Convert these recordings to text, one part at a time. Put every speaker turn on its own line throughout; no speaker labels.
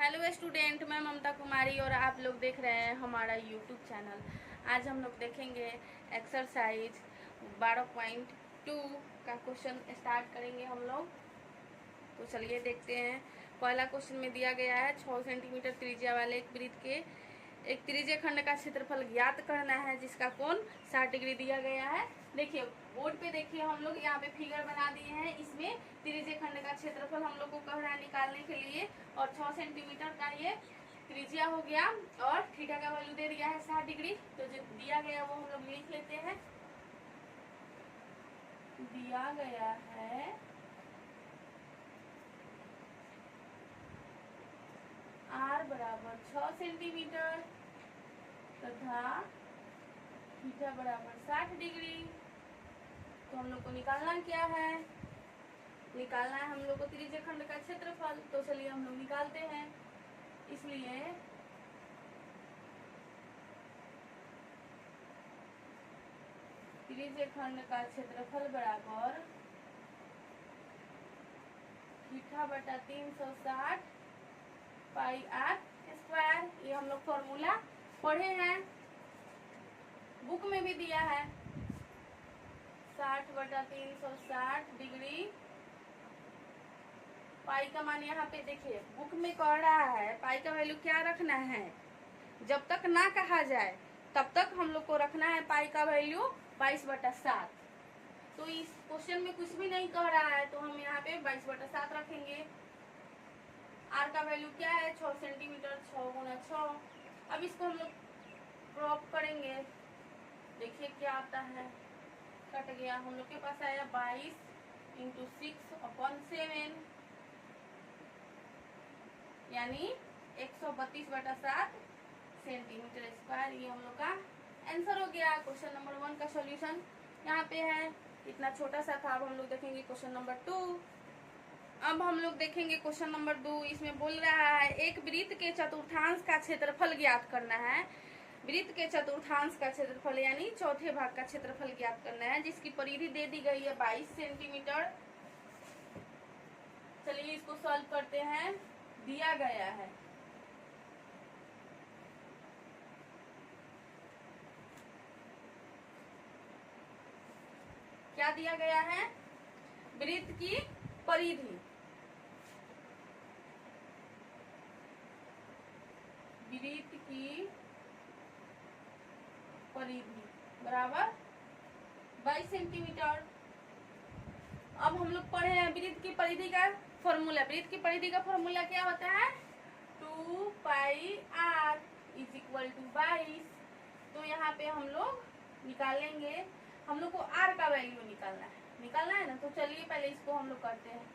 Hello student, मैं ममता कुमारी और आप लोग देख रहे हैं हमारा यूट्यूब चैनल। आज हम लोग देखेंगे एक्सरसाइज 12.2 का क्वेश्चन स्टार्ट करेंगे हम लोग। तो चलिए देखते हैं। पहला क्वेश्चन में दिया गया है 6 सेंटीमीटर त्रिज्या वाले एक वृत्त के एक त्रिज्य खंड का क्षेत्रफल ज्ञात करना है जिसका कोण 60 डिग्री दिया गया है। देखिए बोर्ड पे, देखिए हम लोग यहाँ पे फिगर बना दिए हैं। इसमें त्रिज्य खंड का क्षेत्रफल हम लोग को कह रहा है निकालने के लिए, और 6 सेंटीमीटर का ये त्रिज्या हो गया और थीटा का वैल्यू दे दिया है 60 डिग्री। तो जो दिया गया वो हम लोग लिख लेते हैं। दिया गया है r बराबर 6 सेंटीमीटर तथा थीटा बराबर 60 डिग्री। तो हम लोग को निकालना क्या है? निकालना है हम लोग को त्रिज्य खंड का क्षेत्रफल। तो चलिए हम लोग निकालते हैं। इसलिए त्रिज्य खंड का क्षेत्रफल बराबर थीटा बटा 360 पाई आर स्क्वायर। ये हम लोग फॉर्मूला पढ़े हैं, बुक में भी दिया है। 60 बटा 360 डिग्री। पाई का मान यहाँ पे देखिए बुक में कह रहा है पाई का वैल्यू क्या रखना है, जब तक ना कहा जाए तब तक हम लोग को रखना है पाई का वैल्यू 22/7। तो इस क्वेश्चन में कुछ भी नहीं कह रहा है तो हम यहाँ पे 22/7 रखेंगे। आर का वैल्यू क्या है? 6 सेंटीमीटर। 6 गुना 6। अब इसको हम लोग क्रॉप करेंगे। देखिए क्या आता है। कट गया। हम लोग के पास आया 22 × 6/7 यानी 132/7 सेंटीमीटर स्क्वायर। ये हम लोग का आंसर हो गया। क्वेश्चन नंबर 1 का सॉल्यूशन यहाँ पे है। इतना छोटा सा था। अब हम लोग देखेंगे क्वेश्चन नंबर 2। अब हम लोग देखेंगे क्वेश्चन नंबर 2। इसमें बोल रहा है एक वृत्त के चतुर्थांश का क्षेत्रफल ज्ञात करना है। वृत्त के चतुर्थांश का क्षेत्रफल यानी चौथे भाग का क्षेत्रफल ज्ञात करना है, जिसकी परिधि दे दी गई है 22 सेंटीमीटर। चलिए इसको सॉल्व करते हैं। दिया गया है क्या दिया गया है? वृत्त की परिधि। वृत्त की परिधि बराबर 22 सेंटीमीटर। अब हम लोग पढ़े हैं वृत्त की परिधि का फॉर्मूला। वृत्त की परिधि का फॉर्मूला क्या होता है? 2 पाई r = 22। तो यहाँ पे हम लोग निकालेंगे। हम लोग को r का वैल्यू निकालना है ना। तो चलिए पहले इसको हम लोग करते हैं।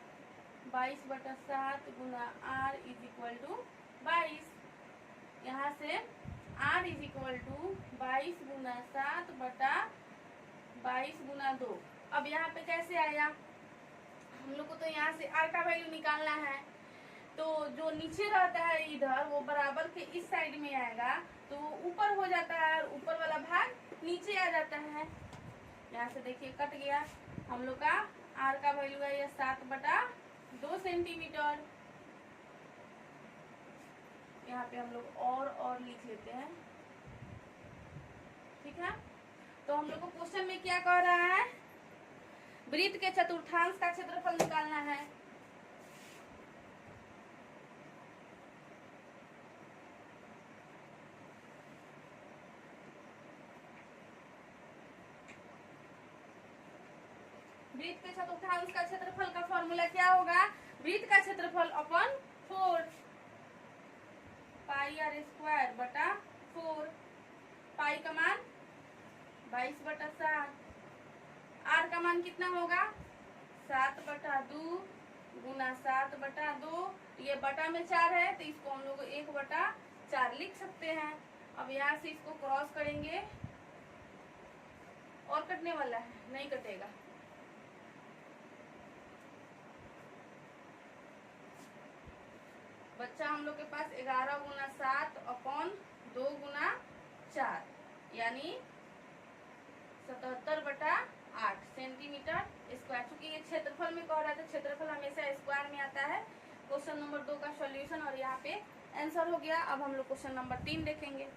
22/7 गुना r = 22। यहाँ से r = 22 गुना 7 बटा 22 गुना 2। अब यहाँ पे कैसे आया? हम लोग को तो यहाँ से r का वैल्यू निकालना है। तो जो नीचे रहता है इधर वो बराबर के इस साइड में आएगा तो ऊपर हो जाता है और ऊपर वाला भाग नीचे आ जाता है। यहाँ से देखिए कट गया। हम लोग का r का वैल्यू है ये 7/2 सेंटीमीटर। यहाँ पे हम लोग और लिख लेते हैं। ठीक है। तो हम लोग को क्वेश्चन में क्या कह रहा है? वृत्त के चतुर्थांश का क्षेत्रफल निकालना है। वृत्त के चतुर्थांश का क्षेत्रफल का फॉर्मूला क्या होगा? वृत्त का क्षेत्रफल अपन 4 पाई r स्क्वायर बटा 4। पाई का मान 22/7। r का मान कितना होगा? 7/2 गुना 7/2। ये बटा में 4 है तो इसको हम लोग 1/4 लिख सकते हैं। अब यहाँ से इसको क्रॉस करेंगे। और कटने वाला है? नहीं कटेगा। बच्चा हम लोग के पास 11 गुना 7/2 गुना 4 यानी 77/8 सेंटीमीटर स्क्वायर। चूंकि ये क्षेत्रफल में कह रहा था, क्षेत्रफल हमेशा स्क्वायर में आता है। क्वेश्चन नंबर 2 का सॉल्यूशन और यहाँ पे आंसर हो गया। अब हम लोग क्वेश्चन नंबर 3 देखेंगे।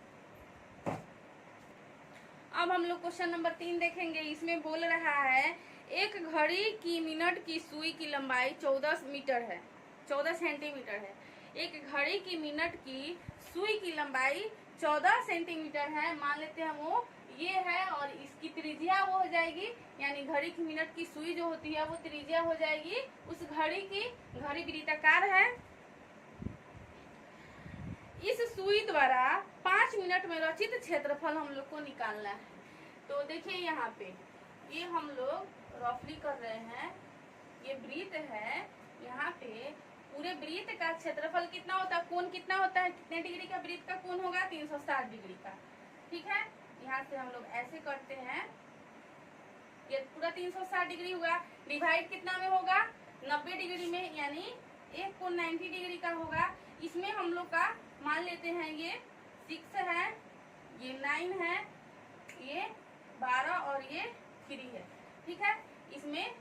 अब हम लोग क्वेश्चन नंबर 3 देखेंगे। इसमें बोल रहा है एक घड़ी की मिनट की सुई की लंबाई 14 मीटर है, 14 सेंटीमीटर है। एक घड़ी की मिनट की सुई की लंबाई 14 सेंटीमीटर है, मान लेते हैं वो ये है, और इसकी त्रिज्या वो हो जाएगी, यानी घड़ी की मिनट की सुई जो होती है वो त्रिज्या हो जाएगी उस घड़ी की। घड़ी वृत्ताकार है। इस सुई द्वारा 5 मिनट में रचित क्षेत्रफल हम लोग को निकालना है। तो देखिए यहाँ पे ये हम लोग रफली कर रहे हैं, ये वृत्त है। यहाँ पे पूरे वृत्त का क्षेत्रफल कितना होता है, कोण कितना होता है, कितने डिग्री का वृत्त का कोण होगा, 360 डिग्री का। ठीक है, यहाँ से हम लोग ऐसे करते हैं, ये पूरा 360 डिग्री हुआ। डिवाइड कितना में होगा, 90 डिग्री में, यानी एक कोण 90 डिग्री का होगा। इसमें हम लोग का मान लेते हैं ये 6 है, ये 9 है, ये 12 और ये 3 है। ठीक है, इसमें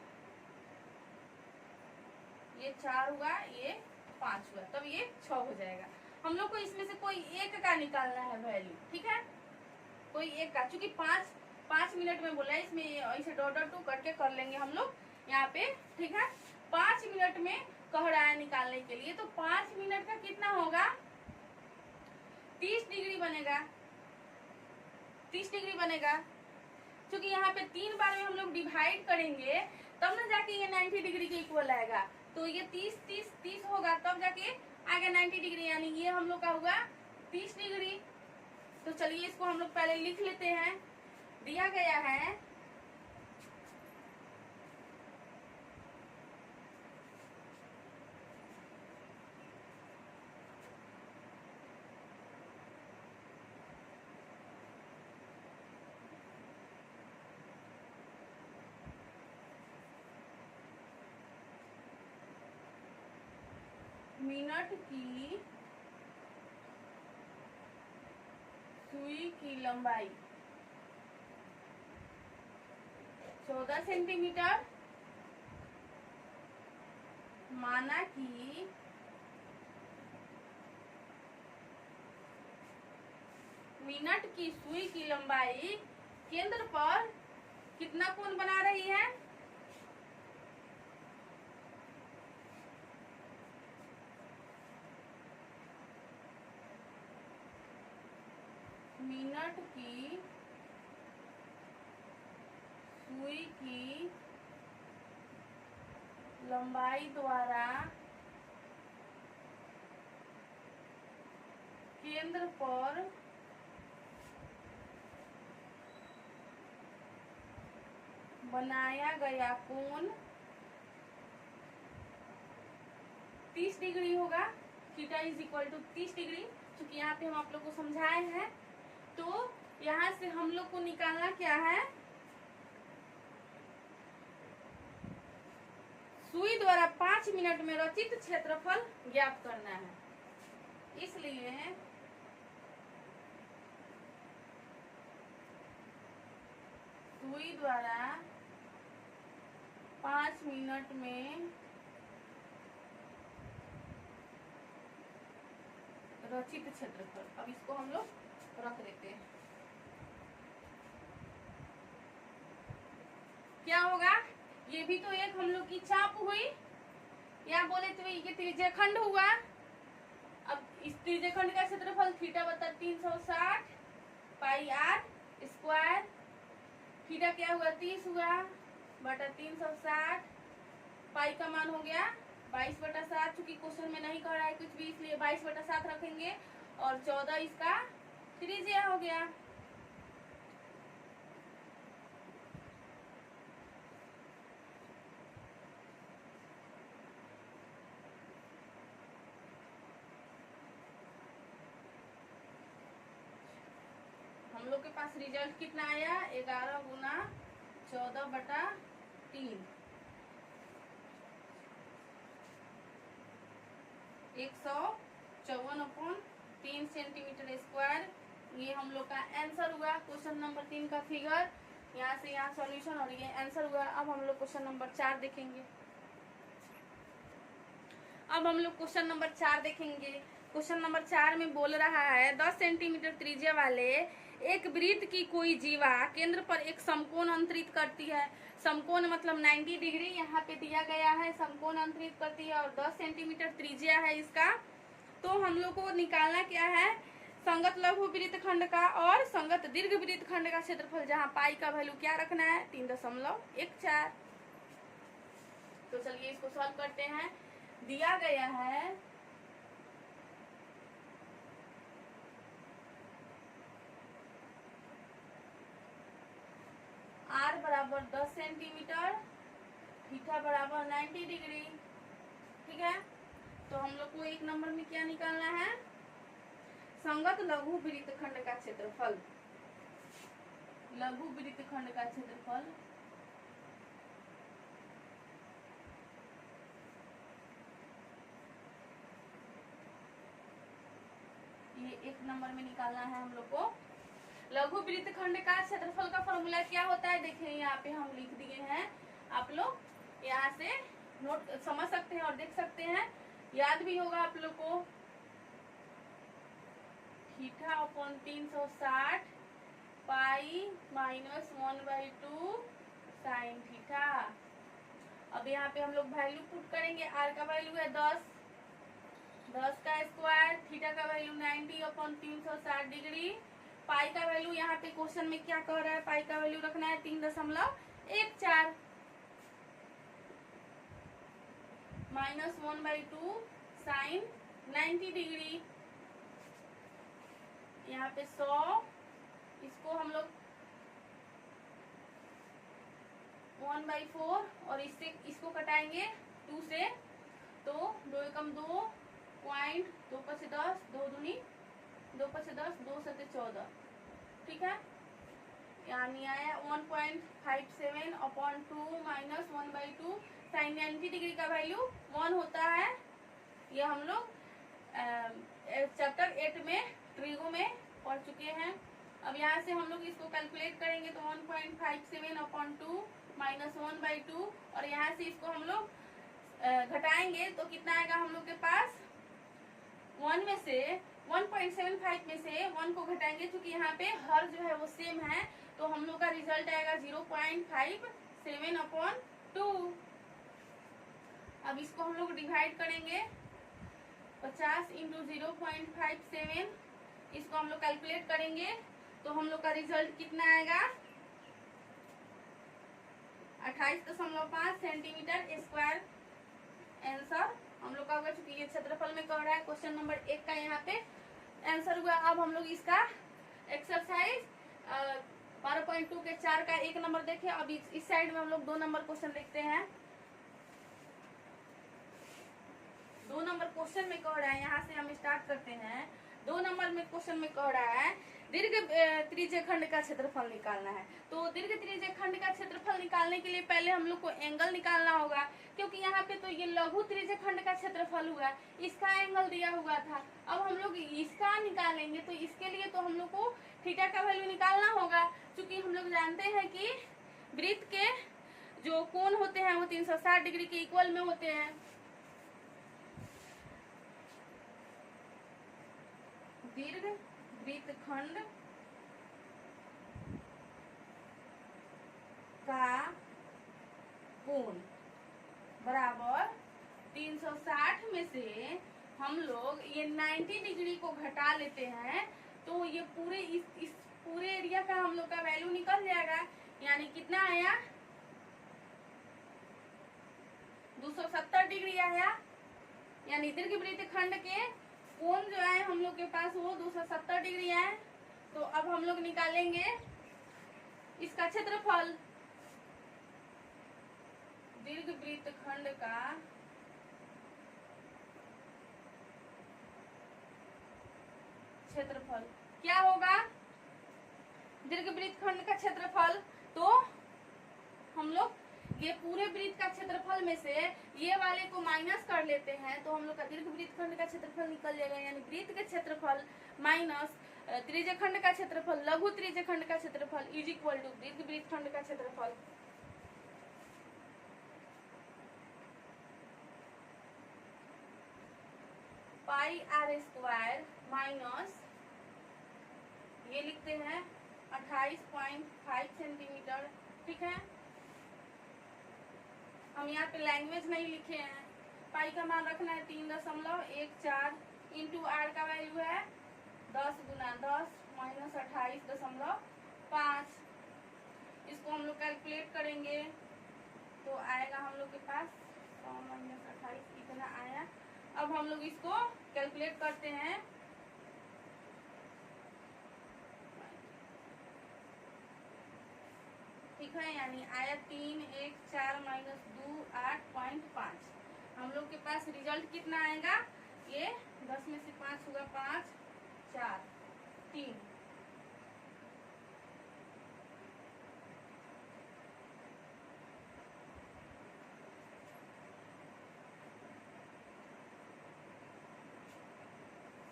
ये 4 हुआ, ये 5 हुआ, तब ये 6 हो जाएगा। हम लोग को इसमें से कोई एक का निकालना है वैल्यू। ठीक है, कोई एक का, चूंकि 5 मिनट में बोला है, इसमें ऐसे डॉट डॉट टू करके कर लेंगे हम लोग यहाँ पे। ठीक है, 5 मिनट में कह रहा है निकालने के लिए, तो 5 मिनट का कितना होगा, 30 डिग्री बनेगा। 30 डिग्री बनेगा, क्योंकि यहाँ पे 3 बार में हम लोग डिवाइड करेंगे तब ना जाके ये 90 डिग्री के इक्वल आएगा। तो ये 30 होगा, तब जाके आएगा 90 डिग्री, यानी ये हम लोग का हुआ 30 डिग्री। तो चलिए इसको हम लोग पहले लिख लेते हैं। दिया गया है मिनट की सुई की लंबाई 14 सेंटीमीटर, माना कि मिनट की सुई की लंबाई केंद्र पर कितना कोण बना रही है, मिनट की सुई की लंबाई द्वारा केंद्र पर बनाया गया कोण 30 डिग्री होगा। Theta is equal to 30 degree. क्योंकि यहाँ पे हम आप लोग को समझाए हैं, तो यहाँ से हम लोग को निकालना क्या है, सुई द्वारा 5 मिनट में रचित क्षेत्रफल ज्ञात करना है। इसलिए सुई द्वारा 5 मिनट में रचित क्षेत्रफल, अब इसको हम लोग रख देते हैं। क्या होगा, ये भी तो एक हम लोग की चाप हुई, या बोले तो ये त्रिज्याखंड हुआ। अब इस त्रिज्याखंड का क्षेत्रफल थीटा बता 360 पाई आर स्क्वायर, थीटा क्या हुआ 30 हुआ बटा 360, पाई का मान हो गया 22/7। चूंकि क्वेश्चन में नहीं कह रहा है कुछ भी, इसलिए 22/7 रखेंगे, और 14 इसका त्रिज्या हो गया। हम लोग के पास रिजल्ट कितना आया, 11 गुना 14/3, 154/3 सेंटीमीटर स्क्वायर। ये हम लोग का आंसर हुआ क्वेश्चन नंबर 3 का फिगर। यहाँ से यहाँ सॉल्यूशन, और ये आंसर हुआ। अब हम लोग क्वेश्चन नंबर 4 देखेंगे। अब हम लोग क्वेश्चन नंबर 4 देखेंगे। क्वेश्चन नंबर 4 में बोल रहा है 10 सेंटीमीटर त्रिज्या वाले एक वृत्त की कोई जीवा केंद्र पर एक समकोण अंतरित करती है। समकोण मतलब 90 डिग्री यहाँ पे दिया गया है, समकोण अंतरित करती है और 10 सेंटीमीटर त्रिज्या है इसका। तो हम लोग को निकालना क्या है, संगत लघु वृत्त खंड का और संगत दीर्घ वृत्त खंड का क्षेत्रफल, जहाँ पाई का वैल्यू क्या रखना है 3.14। तो चलिए इसको सॉल्व करते हैं। दिया गया है r बराबर 10 सेंटीमीटर, थीटा बराबर 90 डिग्री। ठीक है, तो हम लोग को एक नंबर में क्या निकालना है, संगत लघु वृत्त खंड का क्षेत्रफल। लघु वृत्त खंड का क्षेत्रफल ये एक नंबर में निकालना है हम लोग को। लघु वृत्त खंड का क्षेत्रफल का फॉर्मूला क्या होता है, देखिए यहाँ पे हम लिख दिए हैं, आप लोग यहाँ से नोट समझ सकते हैं और देख सकते हैं, याद भी होगा आप लोग को। Theta upon 360 pi minus 1/2 sine theta. अब यहाँ पे हम लोग वैल्यू पुट करेंगे, आर का वैल्यू है 10 का स्क्वायर, थीटा का वैल्यू 90 अपॉन 360 डिग्री, पाई का वैल्यू यहाँ पे क्वेश्चन में क्या कह रहा है, पाई का वैल्यू रखना है 3.14 माइनस 1/2 साइन 90 डिग्री। यहाँ पे 100, इसको हम लोग 1/4 और इससे इसको कटाएंगे 2 से, तो 2 एकम 2 पॉइंट 2 5 10, 2 दूनी 2 5 10, 2 7 14। ठीक है, यानी आया 1.57 अपॉन 2 माइनस 1/2 साइन 90 डिग्री का वैल्यू 1 होता है। ये हम लोग चैप्टर 8 में ट्रिगो में पढ़ चुके हैं। अब यहाँ से हम लोग इसको कैलकुलेट करेंगे तो 1.57 अपॉन 2 माइनस 1/2 और यहाँ से इसको हम लोग घटाएंगे तो कितना आएगा हम लोग के पास, 1 में से 1.75 में से 1 को घटाएंगे, क्योंकि यहाँ पे हर जो है वो सेम है, तो हम लोग का रिजल्ट आएगा 0.57 अपॉन 2। अब इसको हम लोग डिवाइड करेंगे 50 इंटू 0.57, इसको हम लोग कैलकुलेट करेंगे तो हम लोग का रिजल्ट कितना आएगा 28.5 सेंटीमीटर स्क्वायर आंसर हम लोग का होगा। चूंकि ये क्षेत्रफल में कह रहा है, क्वेश्चन नंबर 1 का यहाँ पे आंसर हुआ। अब हम लोग इसका एक्सरसाइज 12.2 के 4 का 1 नंबर देखे। अब इस साइड में हम लोग 2 नंबर क्वेश्चन देखते हैं। 2 नंबर क्वेश्चन में कह रहा है, यहाँ से हम स्टार्ट करते हैं। 2 नंबर में क्वेश्चन में कह रहा है दीर्घ त्रिज्य खंड का क्षेत्रफल निकालना है। तो दीर्घ त्रिज्य खंड का क्षेत्रफल निकालने के लिए पहले हम लोग को एंगल निकालना होगा, क्योंकि यहाँ पे तो ये लघु त्रिज्य खंड का क्षेत्रफल हुआ, इसका एंगल दिया हुआ था। अब हम लोग इसका निकालेंगे तो इसके लिए तो हम लोग को थीटा का वैल्यू निकालना होगा, क्योंकि हम लोग जानते हैं कि वृत्त के जो कोण होते हैं वो 360 डिग्री के इक्वल में होते हैं। दीर्घ वृत्त खंड का कोण बराबर 360 में से हम लोग ये 90 डिग्री को घटा लेते हैं, तो ये पूरे इस पूरे एरिया का हम लोग का वैल्यू निकल जाएगा। यानी कितना आया 270 डिग्री आया। यानी दीर्घ वृत्त खंड के कोण जो है हम लोग के पास वो 270 डिग्री है। तो अब हम लोग निकालेंगे इसका क्षेत्रफल। दीर्घ वृत्त खंड का क्षेत्रफल क्या होगा, दीर्घ वृत्त खंड का क्षेत्रफल, तो हम लोग ये पूरे वृत्त का क्षेत्रफल में से ये वाले को माइनस कर लेते हैं, तो हम लोग का दीर्घ वृत्त खंड का क्षेत्रफल निकल जाएगा। यानी वृत्त के क्षेत्रफल माइनस त्रिज्य खंड का क्षेत्रफल, लघु त्रिज्य खंड का क्षेत्रफल इज इक्वल टू दीर्घ वृत्त खंड का क्षेत्रफल। पाई आर स्क्वायर माइनस ये लिखते हैं 28.5 सेंटीमीटर। ठीक है, हम यहाँ पे लैंग्वेज नहीं लिखे हैं। पाई का मान रखना है 3.14 इंटू आर का वैल्यू है 10 गुना 10 माइनस 28.5। इसको हम लोग कैलकुलेट करेंगे तो आएगा हम लोग के पास 100 माइनस 28 इतना आया। अब हम लोग इसको कैलकुलेट करते हैं। ठीक है, यानी आया 314 माइनस 2 8.5। हम लोग के पास रिजल्ट कितना आएगा, ये 10 में से 5 होगा 5 4 3।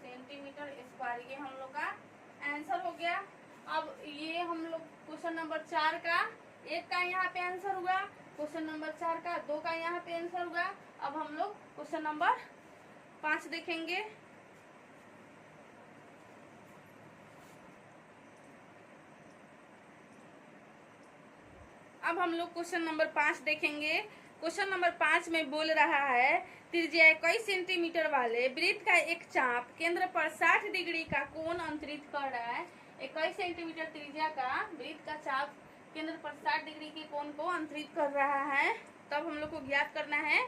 सेंटीमीटर स्क्वायर ये हम लोग का आंसर हो गया। अब ये हम लोग क्वेश्चन नंबर 4 का एक का यहाँ पे आंसर हुआ, क्वेश्चन नंबर 4 का 2 का यहाँ पे आंसर हुआ। अब हम लोग क्वेश्चन नंबर 5 देखेंगे। अब हम लोग क्वेश्चन नंबर 5 देखेंगे। क्वेश्चन नंबर 5 में बोल रहा है त्रिज्या 21 सेंटीमीटर वाले वृत्त का एक चाप केंद्र पर 60 डिग्री का कोण अंतरित कर रहा है। 21 सेंटीमीटर त्रिज्या का वृत्त का चाप केंद्र पर 60 डिग्री के कोण को अंतरित कर रहा है। तब हम लोग को ज्ञात करना है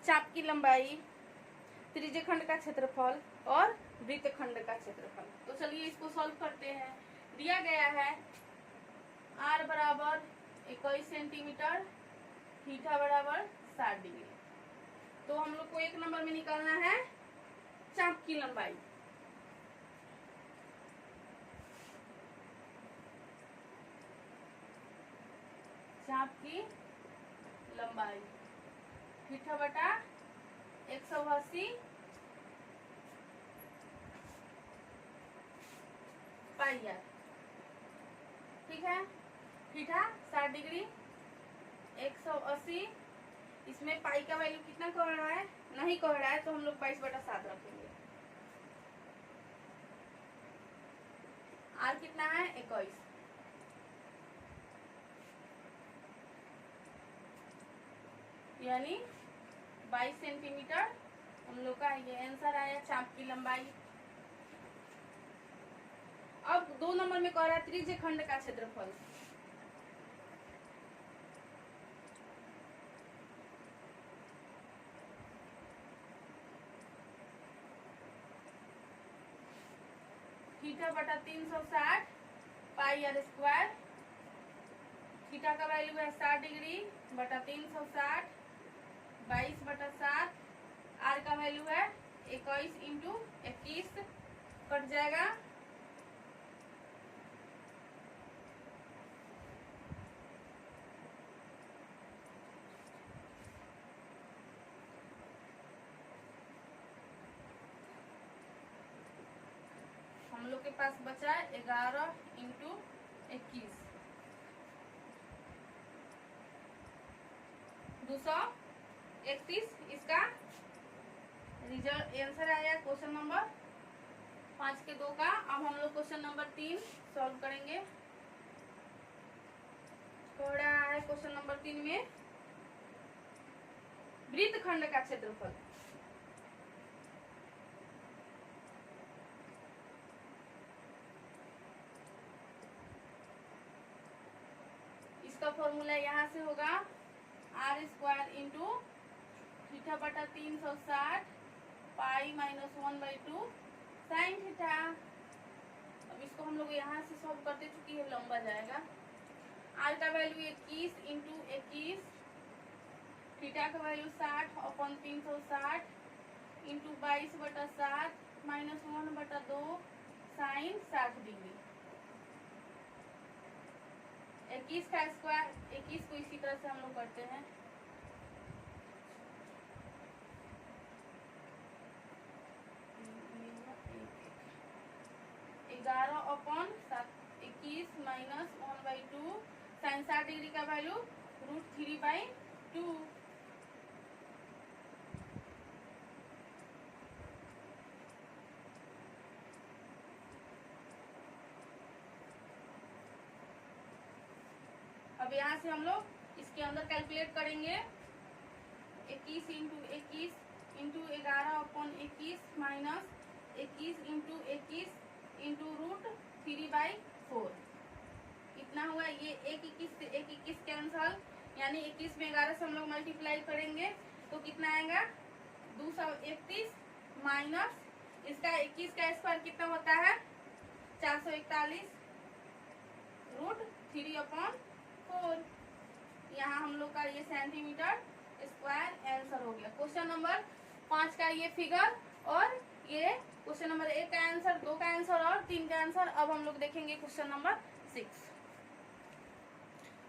चाप की लंबाई, त्रिज्य खंड का क्षेत्रफल और वृत्त खंड का क्षेत्रफल। तो चलिए इसको सॉल्व करते हैं। दिया गया है r बराबर 21 सेंटीमीटर, थीटा बराबर 60 डिग्री। तो हम लोग को एक नंबर में निकालना है चाप की लंबाई। चाप की लंबाई थीटा बटा 180 पाई आर। ठीक है, थीटा 60 डिग्री 180, इसमें पाई का वैल्यू कितना कह रहा है, नहीं कह रहा है, तो हम लोग 22/7 रखेंगे। आर कितना है 21, यानी 22 सेंटीमीटर हम लोग का ये आंसर आया चाप की लंबाई। अब 2 नंबर में कह रहा है त्रिज्य खंड का क्षेत्रफल। थीटा बटा 360 पाई आर स्क्वायर। थीटा का वैल्यू है 60 डिग्री बटा 360 22/7। आर का वैल्यू है 21 इंटू 21 कट जाएगा। हम लोग के पास बचा 11 इंटू 21 231। इसका रिजल्ट आंसर आया क्वेश्चन नंबर 5 के 2 का। अब हम लोग क्वेश्चन नंबर 3 सॉल्व करेंगे। कह रहा है क्वेश्चन नंबर 3 में वृत्त खंड का क्षेत्रफल। इसका फॉर्मूला यहाँ से होगा आर स्क्वायर इंटू थीटा बटा 360 पाई माइनस 1/2 साइन थीटा। अब इसको हम लोग यहाँ से सॉल्व करते, चुकी है लंबा जाएगा। आर का वैल्यू 21 इंटू 21, थीटा का value 60/360 into 22/7 minus 1/2 sine 60 degree. 21 का स्क्वायर 21 को इसी तरह से हम लोग करते हैं। ग्यारह अपॉन 21 माइनस 1/2 साइन 60 डिग्री का वैल्यू √3/2। यहाँ से हम लोग इसके अंदर कैलकुलेट करेंगे 21 into 21 into 11/21 minus 21 into 21 into √3/4 इतना हुआ। ये 1 से 1 कैंसल, यानी 21 में 11 से हम लोग मल्टीप्लाई करेंगे तो कितना आएगा 231 माइनस इसका 21 का स्क्वायर कितना होता है 441 √3/4। यहाँ हम लोग का ये सेंटीमीटर स्क्वायर आंसर हो गया। क्वेश्चन नंबर 5 का ये फिगर और ये क्वेश्चन नंबर 1 का आंसर, 2 का आंसर और 3 का आंसर। अब हम लोग देखेंगे क्वेश्चन नंबर 6।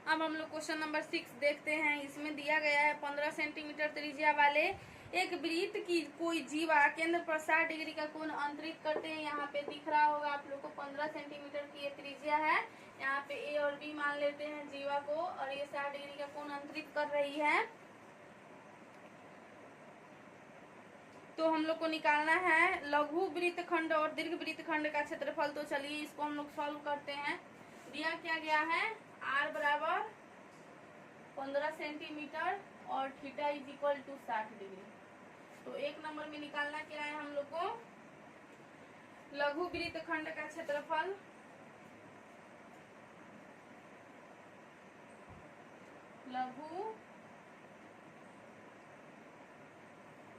अब हम लोग क्वेश्चन नंबर 6 देखते हैं। इसमें दिया गया है 15 सेंटीमीटर त्रिज्या वाले एक वृत्त की कोई जीवा केंद्र पर 60 डिग्री का कोण अंतरित करते हैं। यहाँ पे दिख रहा होगा आप लोग को 15 सेंटीमीटर की ये त्रिज्या है। यहाँ पे ए और बी मान लेते हैं जीवा को, और ये 60 डिग्री का कोण अंतरित कर रही है। तो हम लोग को निकालना है लघु वृत्तखंड और दीर्घ वृत्तखंड का क्षेत्रफल। तो चलिए इसको हम लोग सॉल्व करते हैं। दिया क्या गया है r बराबर 15 सेंटीमीटर और theta is equal to 60 degree. तो 1 नंबर में निकालना क्या है हम लोग को लघु वृत्तखंड का क्षेत्रफल। लघु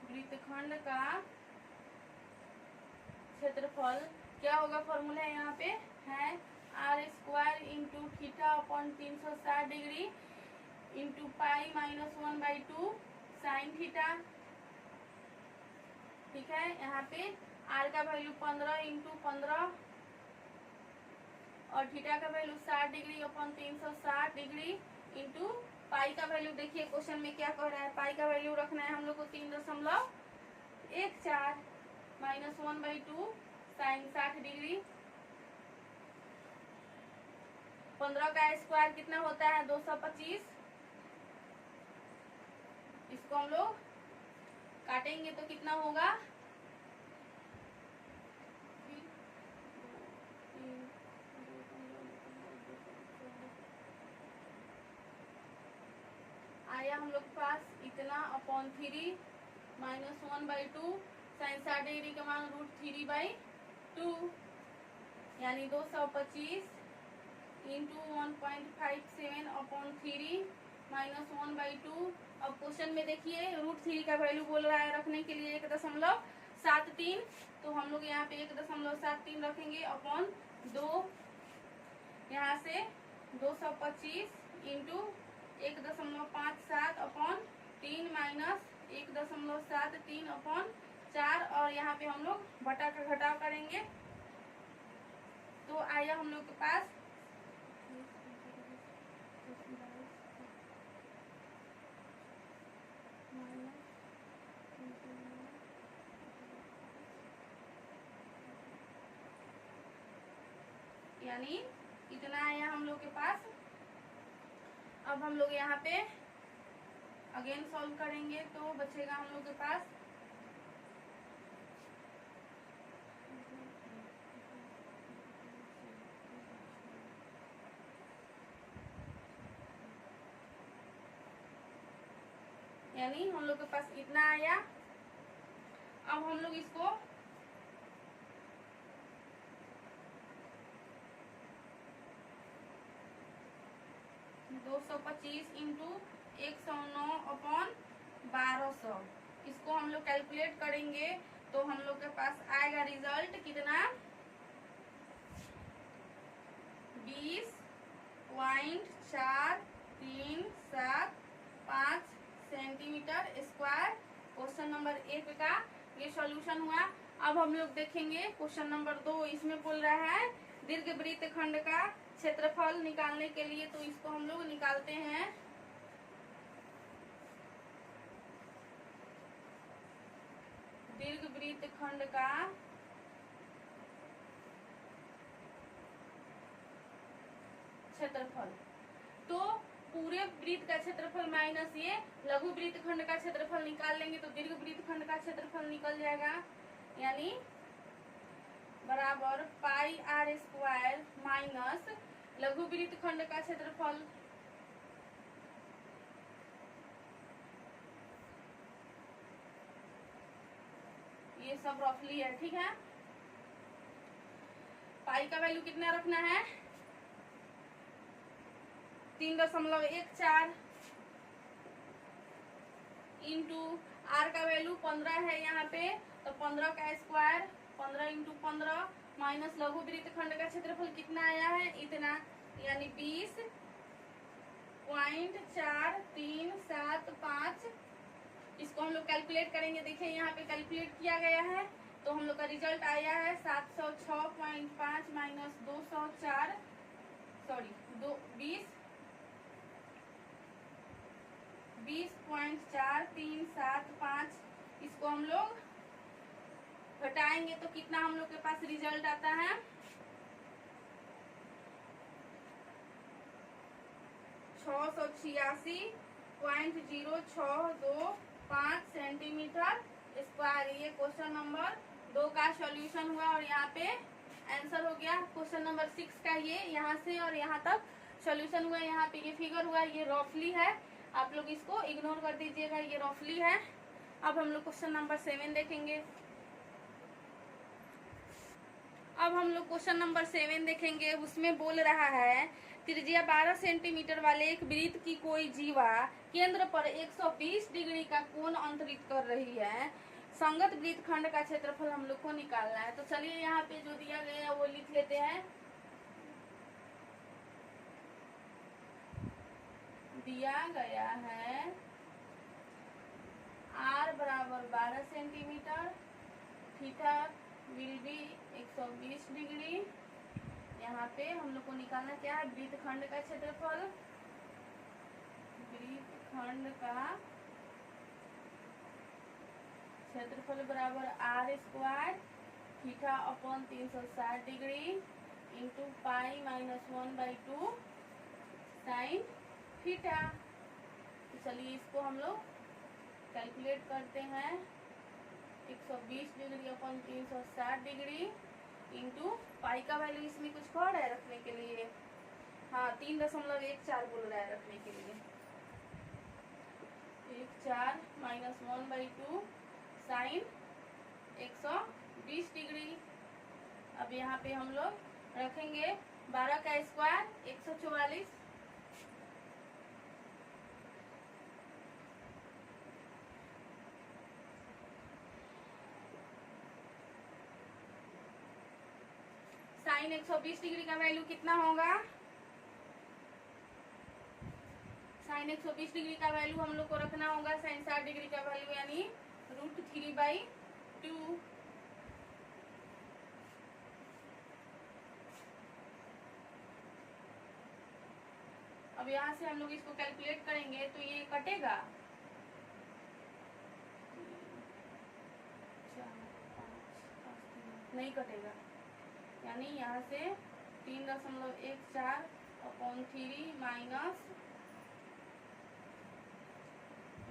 वृत्तखंड का क्षेत्रफल क्या होगा, फॉर्मूला है यहाँ पे है r² into theta upon 360 degree into pi -1/2 sine theta. ठीक है, यहाँ पे r का वैल्यू 15 इंटू 15 और थीटा का value 60 degree upon 360 degree into pi का वैल्यू। देखिए क्वेश्चन में क्या कह रहा है, पाई का वैल्यू रखना है हम लोग को 3.14 -1/2 साइन 60 डिग्री। 15 का स्क्वायर कितना होता है 225। इसको हम लोग काटेंगे तो कितना होगा आया हम लोग के पास इतना अपॉन 3 -1/2 साइन 60 डिग्री का मान √3/2 यानी 225 इंटू 1.57 अपॉन 3 -1/2। अब क्वेश्चन में देखिए √3 का वैल्यू बोल रहा है रखने के लिए 1.73। तो हम लोग यहाँ पे 1.73 रखेंगे अपॉन 2। यहाँ से 225 इंटू 1.57 अपॉन 3 माइनस 1.73 अपॉन 4, और यहाँ पे हम लोग बटा का घटाव करेंगे। तो आया हम लोग के पास यानी इतना आया हम लोग के पास। अब हम लोग यहाँ पे अगेन सॉल्व करेंगे तो बचेगा हम लोग के पास यानी हम लोग के पास इतना आया। अब हम लोग इसको दो 225 इंटू 109 अपॉन 1200 इसको हम लोग कैलकुलेट करेंगे तो हम लोग के पास आएगा रिजल्ट कितना 20.4375 सेंटीमीटर स्क्वायर। क्वेश्चन नंबर 1 का ये सॉल्यूशन हुआ। अब हम लोग देखेंगे क्वेश्चन नंबर 2। इसमें बोल रहा है दीर्घ वृत्तखंड का क्षेत्रफल निकालने के लिए, तो इसको हम लोग निकालते हैं। दीर्घ वृत्तखंड का क्षेत्रफल, तो पूरे वृत्त का क्षेत्रफल माइनस ये लघु वृत्तखंड का क्षेत्रफल निकाल लेंगे तो दीर्घ वृत्तखंड का क्षेत्रफल निकल जाएगा, यानी बराबर पाई r² माइनस लघु वृत्तखंड का क्षेत्रफल ये सब रफली है, ठीक है। पाई का वैल्यू कितना रखना है, 3.14 इंटू आर का वैल्यू 15 है यहाँ पे, तो 15 का स्क्वायर 15 इंटू 15 माइनस लघु वृत्तखंड का क्षेत्रफल कितना आया है, इतना, यानी 20.4375। इसको हम लोग कैलकुलेट करेंगे। देखिए यहाँ पे कैलकुलेट किया गया है, तो हम लोग का रिजल्ट आया है 706.5 माइनस 204, सॉरी 20.4375। इसको हम लोग घटाएंगे तो कितना हम लोग के पास रिजल्ट आता है, 686.0625 सेंटीमीटर स्क्वायर। ये क्वेश्चन नंबर 2 का सॉल्यूशन हुआ और यहाँ पे आंसर हो गया क्वेश्चन नंबर 6 का। ये यहाँ से और यहाँ तक सॉल्यूशन हुआ। यहाँ पे ये फिगर हुआ, ये रफली है, आप लोग इसको इग्नोर कर दीजिएगा, ये रफली है। अब हम लोग क्वेश्चन नंबर 7 देखेंगे। अब हम लोग क्वेश्चन नंबर 7 देखेंगे। उसमें बोल रहा है त्रिज्या 12 सेंटीमीटर वाले एक वृत्त की कोई जीवा केंद्र पर 120 डिग्री का कोण अंतरित कर रही है। संगत वृत्तखंड का क्षेत्रफल हम लोग को निकालना है। तो चलिए यहाँ पे जो दिया गया है वो लिख लेते हैं। दिया गया है r बराबर 12 centimetre, theta will B 120 degree. यहाँ पे हम लोग को निकालना क्या है, वृत्तखंड का क्षेत्रफल। वृत्तखंड का क्षेत्रफल बराबर r square theta upon 360 degree into pi minus 1/2 sine theta. तो चलिए इसको हम लोग कैलकुलेट करते हैं। 120 degree upon 360 degree into pi का वैल्यू इसमें कुछ और है रखने के लिए, हाँ 3.14 बोल रहा है रखने के लिए। 14 माइनस 1/2 साइन 120 डिग्री। अब यहाँ पे हम लोग रखेंगे 12 का स्क्वायर 144, साइन 120 डिग्री का वैल्यू कितना होगा, साइन 120 डिग्री का वैल्यू हम लोग को रखना होगा साइन 60 डिग्री का वैल्यू, यानी √3/2। अब यहाँ से हम लोग इसको कैलकुलेट करेंगे तो ये कटेगा, नहीं कटेगा, यानी यहाँ से 3.14 अपॉन 3 माइनस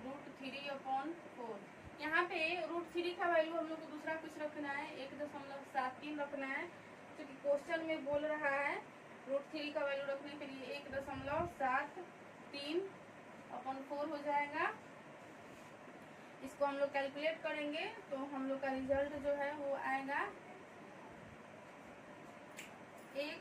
√3/4। यहाँ पे √3 का वैल्यू हम लोग को दूसरा कुछ रखना है, 1.73 रखना है, क्योंकि क्वेश्चन में बोल रहा है √3 का वैल्यू रखने के लिए 1.73/4 हो जाएगा। इसको हम लोग कैलकुलेट करेंगे तो हम लोग का रिजल्ट जो है वो आएगा 1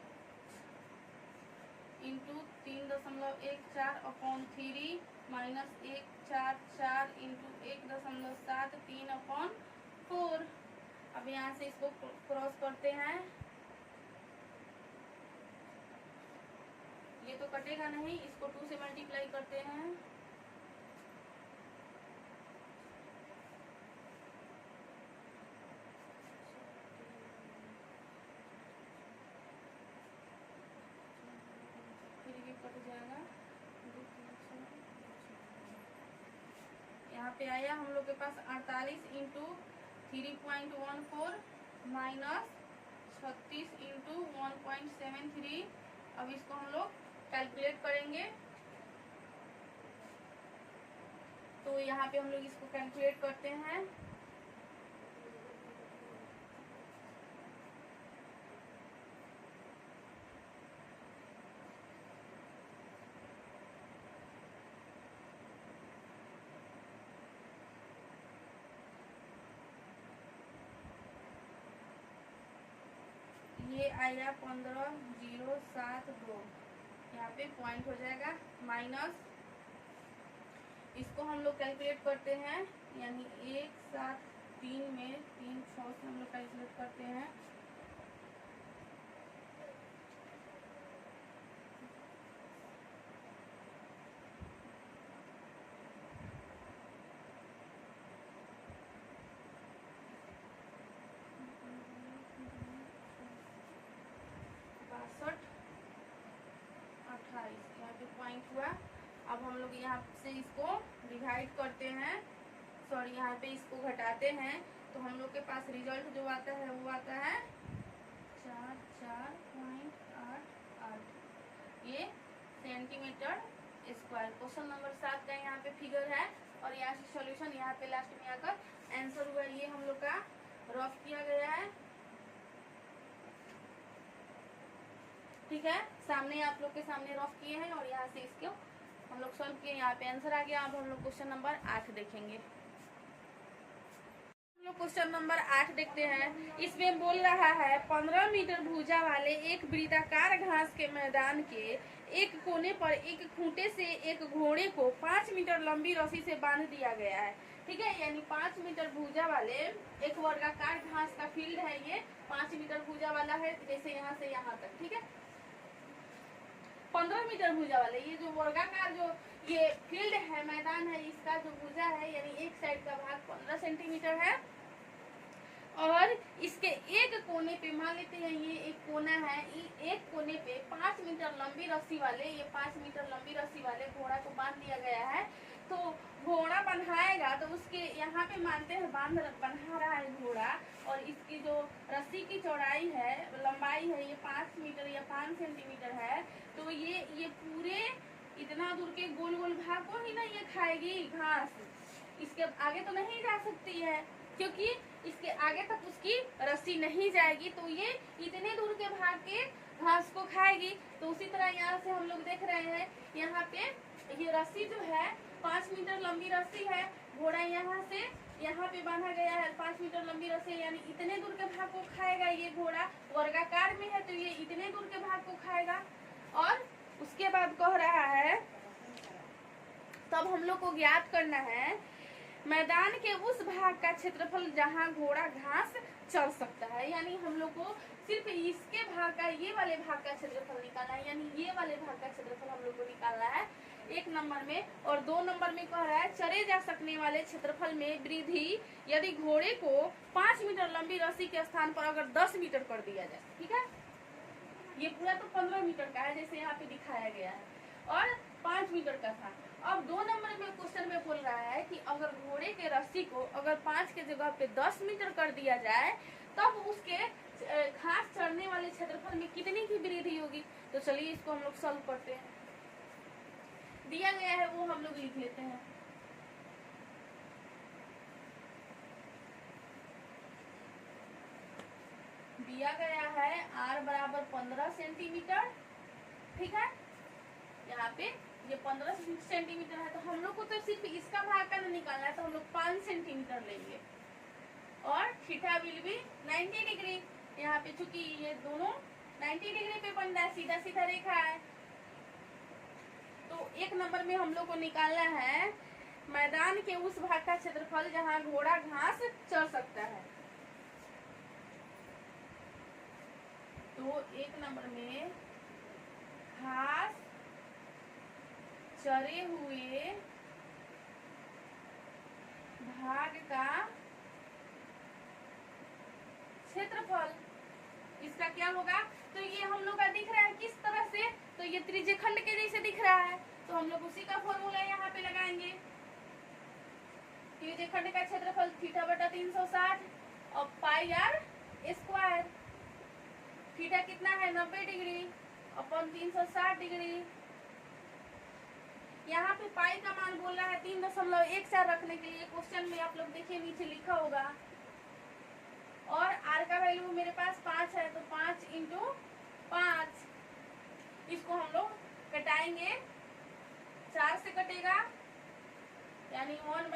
इंटू 3.14 अपॉन 3 माइनस 144 इंटू 1.73/4। अब यहाँ से इसको क्रॉस करते हैं, ये तो कटेगा नहीं, इसको 2 से मल्टीप्लाई करते हैं। फिर ये कट जाएगा, यहाँ पे आया हम लोग के पास 48 इंटू 3.14 माइनस 36 इंटू 1.73। अब इसको हम लोग कैलकुलेट करेंगे तो यहाँ पे हम लोग इसको कैलकुलेट करते हैं। ये आया 15,072, यहाँ पे पॉइंट हो जाएगा माइनस, इसको हम लोग कैलकुलेट करते हैं, यानी 173 में 3 6 से हम लोग कैलकुलेट करते हैं, यहाँ पे पॉइंट हुआ। अब हम लोग यहाँ से इसको डिवाइड करते हैं, सॉरी यहाँ पे इसको घटाते हैं, तो हम लोग के पास रिजल्ट जो आता है वो आता है 44.88, ये सेंटीमीटर स्क्वायर। क्वेश्चन नंबर 7 का यहाँ पे फिगर है और यहाँ से सॉल्यूशन यहाँ पे लास्ट में आकर आंसर हुआ। ये हम लोग का रफ किया गया है, ठीक है, सामने आप लोग के सामने रफ किए हैं और यहाँ से इसको हम लोग सॉल्व किए, यहाँ पे आंसर आ गया। अब हम लोग क्वेश्चन नंबर 8 देखेंगे। हम लोग क्वेश्चन नंबर 8 देखते हैं। इसमें बोल रहा है 15 मीटर भुजा वाले एक वृत्ताकार घास के मैदान के एक कोने पर एक खूंटे से एक घोड़े को 5 मीटर लंबी रस्सी से बांध दिया गया है, ठीक है, यानी 5 मीटर भुजा वाले एक वर्गाकार घास का फील्ड है, ये 5 मीटर भुजा वाला है, जैसे यहाँ से यहाँ तक, ठीक है, 15 मीटर भुजा वाले ये जो वर्गाकार जो ये फील्ड है, मैदान है, इसका जो भुजा है यानी एक साइड का भाग 15 सेंटीमीटर है और इसके एक कोने पे मान लेते हैं ये एक कोना है, एक कोने पे 5 मीटर लंबी रस्सी वाले, ये 5 मीटर लंबी रस्सी वाले घोड़ा को बांध दिया गया है। तो घोड़ा बंधाएगा तो उसके यहाँ पे मानते हैं बंधा रहा है घोड़ा, और इसकी जो रस्सी की चौड़ाई है, लंबाई है, ये 5 मीटर या 5 सेंटीमीटर है। तो ये पूरे इतना दूर के गोल गोल भाग को ही ना ये खाएगी घास, इसके आगे तो नहीं जा सकती है क्योंकि इसके आगे तक उसकी रस्सी नहीं जाएगी, तो ये इतने दूर के भाग के घास को खाएगी। तो उसी तरह यहाँ से हम लोग देख रहे हैं, यहाँ पे ये रस्सी जो है 5 मीटर लंबी रस्सी है, घोड़ा यहाँ से यहाँ पे बांधा गया है 5 मीटर लंबी रस्सी, यानी इतने दूर के भाग को खाएगा। ये घोड़ा वर्गाकार में है तो ये इतने दूर के भाग को खाएगा। और उसके बाद कह रहा है तब हम लोग को ज्ञात करना है मैदान के उस भाग का क्षेत्रफल जहां घोड़ा घास चल सकता है, यानी हम लोग को सिर्फ इसके भाग का, ये वाले भाग का क्षेत्रफल निकालना है, यानी ये वाले भाग का क्षेत्रफल हम लोग को निकालना है 1 नंबर में। और 2 नंबर में कह रहा है चरे जा सकने वाले क्षेत्रफल में वृद्धि यदि घोड़े को 5 मीटर लंबी रस्सी के स्थान पर अगर 10 मीटर कर दिया जाए, ठीक है, ये पूरा तो 15 मीटर का है जैसे यहाँ पे दिखाया गया है और 5 मीटर का था। अब 2 नंबर में क्वेश्चन में बोल रहा है कि अगर घोड़े के रस्सी को अगर 5 के जगह पे 10 मीटर कर दिया जाए तब उसके घास चढ़ने वाले क्षेत्रफल में कितनी की वृद्धि होगी। तो चलिए इसको हम लोग सॉल्व करते हैं, दिया गया है वो हम लोग लिख लेते हैं। दिया गया है r बराबर 15 सेंटीमीटर, ठीक है, यहाँ पे ये 15 सेंटीमीटर है, तो हम लोग को तो सिर्फ इसका भाग का निकालना है, तो हम लोग 5 सेंटीमीटर लेंगे और थीटा विल भी 90 डिग्री। यहाँ पे चूंकि ये दोनों 90 डिग्री पे बन रहा है, सीधा सीधा रेखा है। तो 1 नंबर में हम लोग को निकालना है मैदान के उस भाग का क्षेत्रफल जहाँ घोड़ा घास चढ़ सकता है। तो 1 नंबर में घास चरे हुए भाग का क्षेत्रफल, इसका क्या होगा, तो ये हम लोग का दिख रहा है किस तरह से, तो ये त्रिज्यखंड के जैसे दिख रहा है, तो हम लोग उसी का फॉर्मूला यहाँ पे लगाएंगे। त्रिज्यखंड का क्षेत्रफल थीटा बटा 360 और पाई आर स्क्वायर। थीटा कितना है 90 डिग्री अपन 360 डिग्री। यहाँ पे पाई का मान बोल रहा है 3.14 रखने के लिए, क्वेश्चन में आप लोग देखिए नीचे लिखा होगा। और आर का वैल्यू मेरे पास 5 है, तो 5 × 5, इसको हम लोग कटाएंगे, 4 से कटेगा यानी 1/4 ×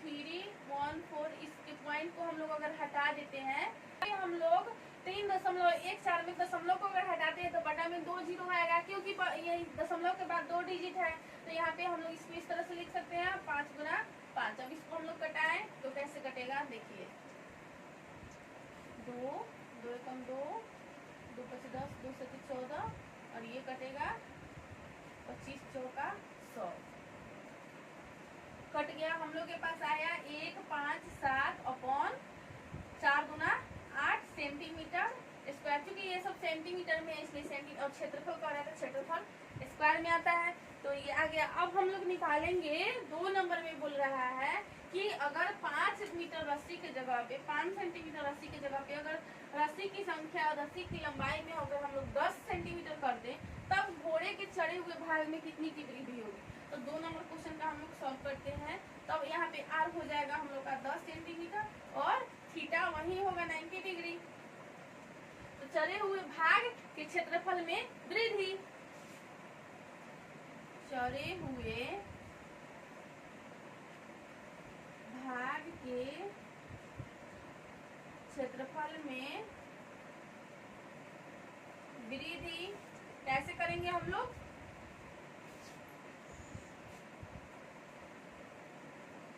3 1/4। इसके पॉइंट को हम लोग अगर हटा देते हैं तो हम लोग 3.14 0.14 में दशमलव को अगर हटाते हैं तो बटा में 2 जीरो आएगा, क्योंकि ये दशमलव के बाद 2 डिजिट है। तो यहाँ पे हम लोग इसको इस तरह से लिख सकते हैं 5 गुना 5। अब इसको हम लोग कटाएं तो कैसे कटेगा, देखिए 2 2 एकम 2 2 पचे 10 2 सत्ते 14 और ये कटेगा 25 चौका 100 कट गया। हम लोग के पास आया 1 5 7 अपॉन 4 गुना 8 सेंटीमीटर स्क्वायर, क्योंकि ये सब सेंटीमीटर में है इसलिए सेंटीमीटर, और क्षेत्रफल का रहा था क्षेत्रफल स्क्वायर में आता है, तो ये आ गया। अब हम लोग निकालेंगे 2 नंबर में बोल रहा है कि अगर 5 मीटर रस्सी के जगह पे 5 सेंटीमीटर रस्सी के जगह पे अगर रस्सी की संख्या रस्सी की लंबाई में अगर हम लोग 10 सेंटीमीटर कर दें तब घोड़े के चढ़े हुए भाग में कितनी की वृद्धि होगी। तो 2 नंबर क्वेश्चन का हम लोग सॉल्व करते हैं। तब यहाँ पे आर हो जाएगा हम लोग का 10 सेंटीमीटर और थीटा वही होगा 90 डिग्री। तो चढ़े हुए भाग के क्षेत्रफल में वृद्धि, चढ़े हुए भाग के क्षेत्रफल में वृद्धि कैसे करेंगे हम लोग,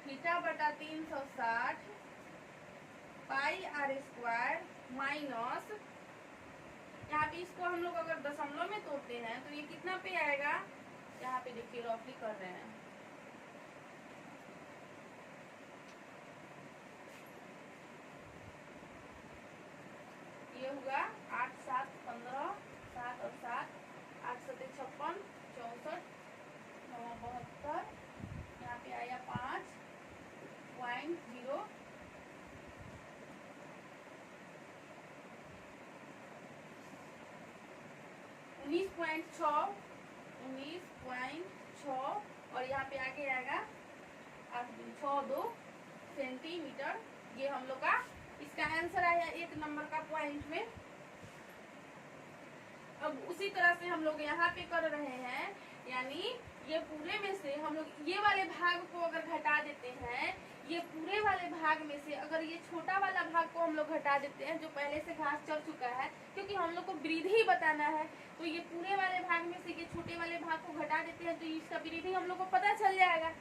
थीटा बटा 360 पाई आर स्क्वायर माइनस, यहाँ पे इसको हम लोग अगर दशमलव में तोड़ते हैं तो ये कितना पे आएगा, यहाँ पे देखिए रफली कर रहे हैं, ये होगा 8 7 15 7 और 7 8 7 56 64 9 72, यहाँ पे आया 5.0 19.6 और यहाँ पे आगे आएगा 8.62 सेंटीमीटर। ये हम लोग का इसका आंसर आया 1 नंबर का पॉइंट में। अब उसी तरह से हम लोग यहाँ पे कर रहे हैं, यानी ये पूरे में से हम लोग ये वाले भाग को अगर घटा देते हैं, ये पूरे वाले भाग में से अगर ये छोटा वाला भाग को हम लोग घटा देते हैं जो पहले से घास चढ़ चुका है, क्योंकि हम लोग को वृद्धि बताना है, तो ये पूरे वाले भाग में से ये छोटे वाले भाग को घटा देते हैं तो इसका वृद्धि हम लोग को पता चल जाएगा।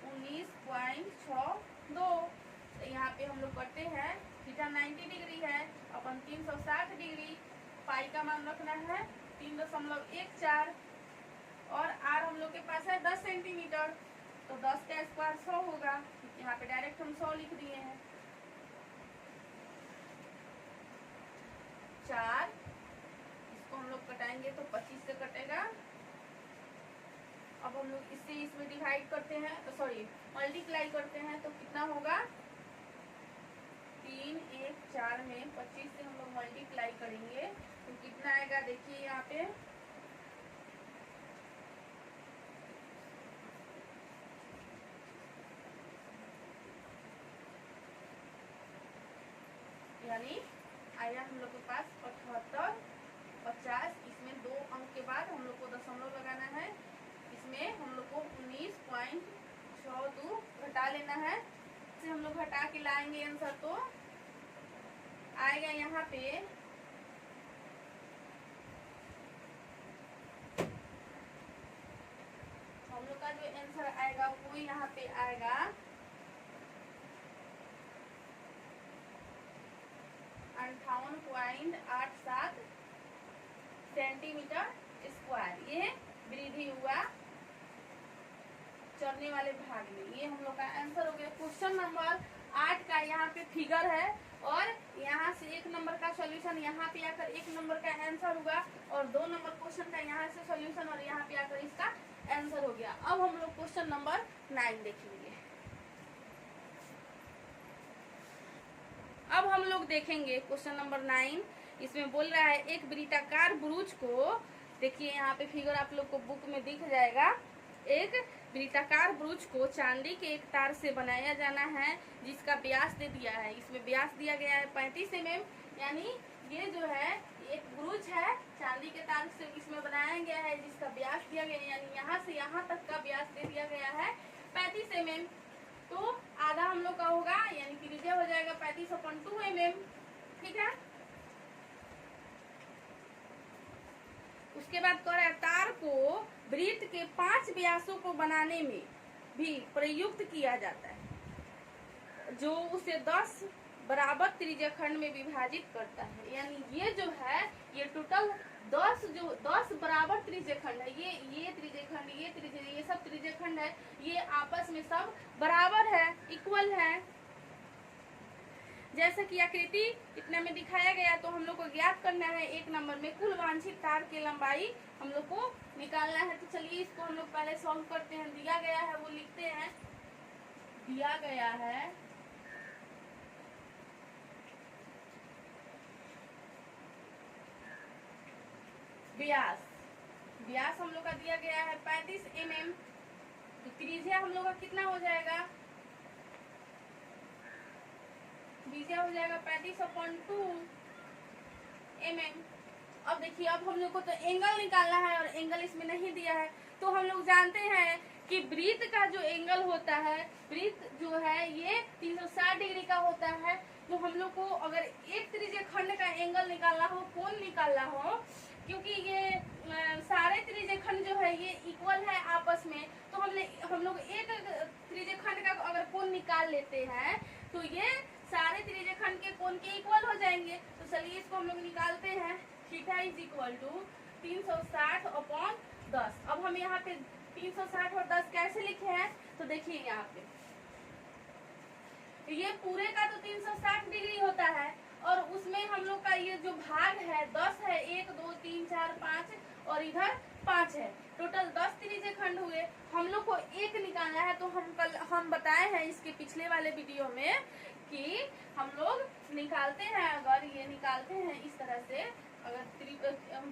19.62 तो यहाँ पे हम लोग करते हैं थीटा 90 डिग्री है अपन 360 डिग्री, पाई का मान रखना है 3.14 और आर हम लोग के पास है 10 सेंटीमीटर, तो 10 का स्क्वायर 100 होगा, यहाँ पे डायरेक्ट हम 100 लिख दिए हैं। 4 इसको हम लोग कटाएंगे तो 25 से कटेगा। अब हम लोग इससे इसमें डिवाइड करते हैं, सॉरी मल्टीप्लाई करते हैं तो कितना होगा, 3 1 4 में 25 से हम लोग मल्टीप्लाई करेंगे तो कितना आएगा, देखिए यहाँ पे यानी आया हम लोग के पास 78 50, इसमें 2 अंक के बाद हम लोग को दशमलव लगाना है, इसमें हम लोग को 19.62 घटा लेना है, से हम लोग घटा के लाएंगे आंसर तो आएगा यहाँ पे हम लोग का जो आंसर आएगा वो यहाँ पे आएगा 58.87 सेंटीमीटर स्क्वायर। ये वृद्धि हुआ चढ़ने वाले भाग में। ये हम लोग का आंसर हो गया। क्वेश्चन नंबर 8 का यहाँ पे फिगर है और यहाँ से 1 नंबर का सॉल्यूशन यहाँ पे आकर 1 नंबर का आंसर होगा और 2 नंबर क्वेश्चन का यहाँ से सॉल्यूशन और यहाँ पे आकर इसका आंसर हो गया। अब हम लोग क्वेश्चन नंबर 9 देखेंगे। अब हम लोग देखेंगे क्वेश्चन नंबर 9। इसमें बोल रहा है एक वृत्ताकार ब्रुज को, देखिए यहाँ पे फिगर आप लोग को बुक में दिख जाएगा, एक वृत्ताकार ब्रुज को चांदी के एक तार से बनाया जाना है जिसका व्यास दे दिया है। इसमें व्यास दिया गया है 35 mm, यानी ये जो है एक ब्रुज है चांदी के तार से इसमें बनाया गया है जिसका व्यास दिया गया है, यानी यहाँ से यहाँ तक का व्यास दे दिया गया है 35 mm। तो आधा हम लोग का होगा, यानी त्रिज्या हो जाएगा 35/2 mm, ठीक है। उसके बाद कह रहा है तार को वृत्त के 5 व्यासों को बनाने में भी प्रयुक्त किया जाता है, जो उसे 10 बराबर त्रिज्याखंड में विभाजित करता है। यानी ये जो है ये टोटल 10 बराबर त्रिज्याखंड है। ये त्रिज्याखंड, ये सब त्रिज्याखंड है, ये आपस में सब बराबर है, इक्वल है। जैसा कि आकृति इतने में दिखाया गया, तो हम लोग को ज्ञात करना है 1 नंबर में कुल वांछित तार की लंबाई हम लोग को निकालना है। तो चलिए इसको हम लोग पहले सॉल्व करते हैं। दिया गया है वो लिखते हैं। दिया गया है व्यास हम लोग का दिया गया है 35 mm। तो त्रिज्या हम लोग का कितना हो जाएगा? त्रिज्या हो जाएगा 35/2 mm। अब देखिए, अब हम लोग को तो एंगल निकालना है और एंगल इसमें नहीं दिया है। तो हम लोग जानते हैं कि वृत्त का जो एंगल होता है, वृत्त जो है ये 360 डिग्री का होता है। तो हम लोग को अगर एक त्रिज्याखंड का एंगल निकालना हो, कोण निकालना हो, क्योंकि ये सारे त्रिज्याखंड जो है ये इक्वल है आपस में, तो हम लोग एक त्रिज्याखंड का अगर कोण निकाल लेते हैं तो ये सारे त्रिज्याखंड के कोण के इक्वल हो जाएंगे। तो चलिए इसको हम लोग निकालते हैं। Theta is equal to 360/10। अब हम यहाँ पे 360 और 10 कैसे लिखे हैं? तो देखिए यहाँ पे ये पूरे का तो 360 डिग्री होता है, और उसमें हम लोग का ये जो भाग है 10 है, 1 2 3 4 5 और इधर 5 है। टोटल 10 त्रिज्याखंड हुए। हम लोग को एक निकालना है। तो हम बताए हैं इसके पिछले वाले वीडियो में कि हम लोग निकालते हैं, अगर ये निकालते हैं इस तरह से, अगर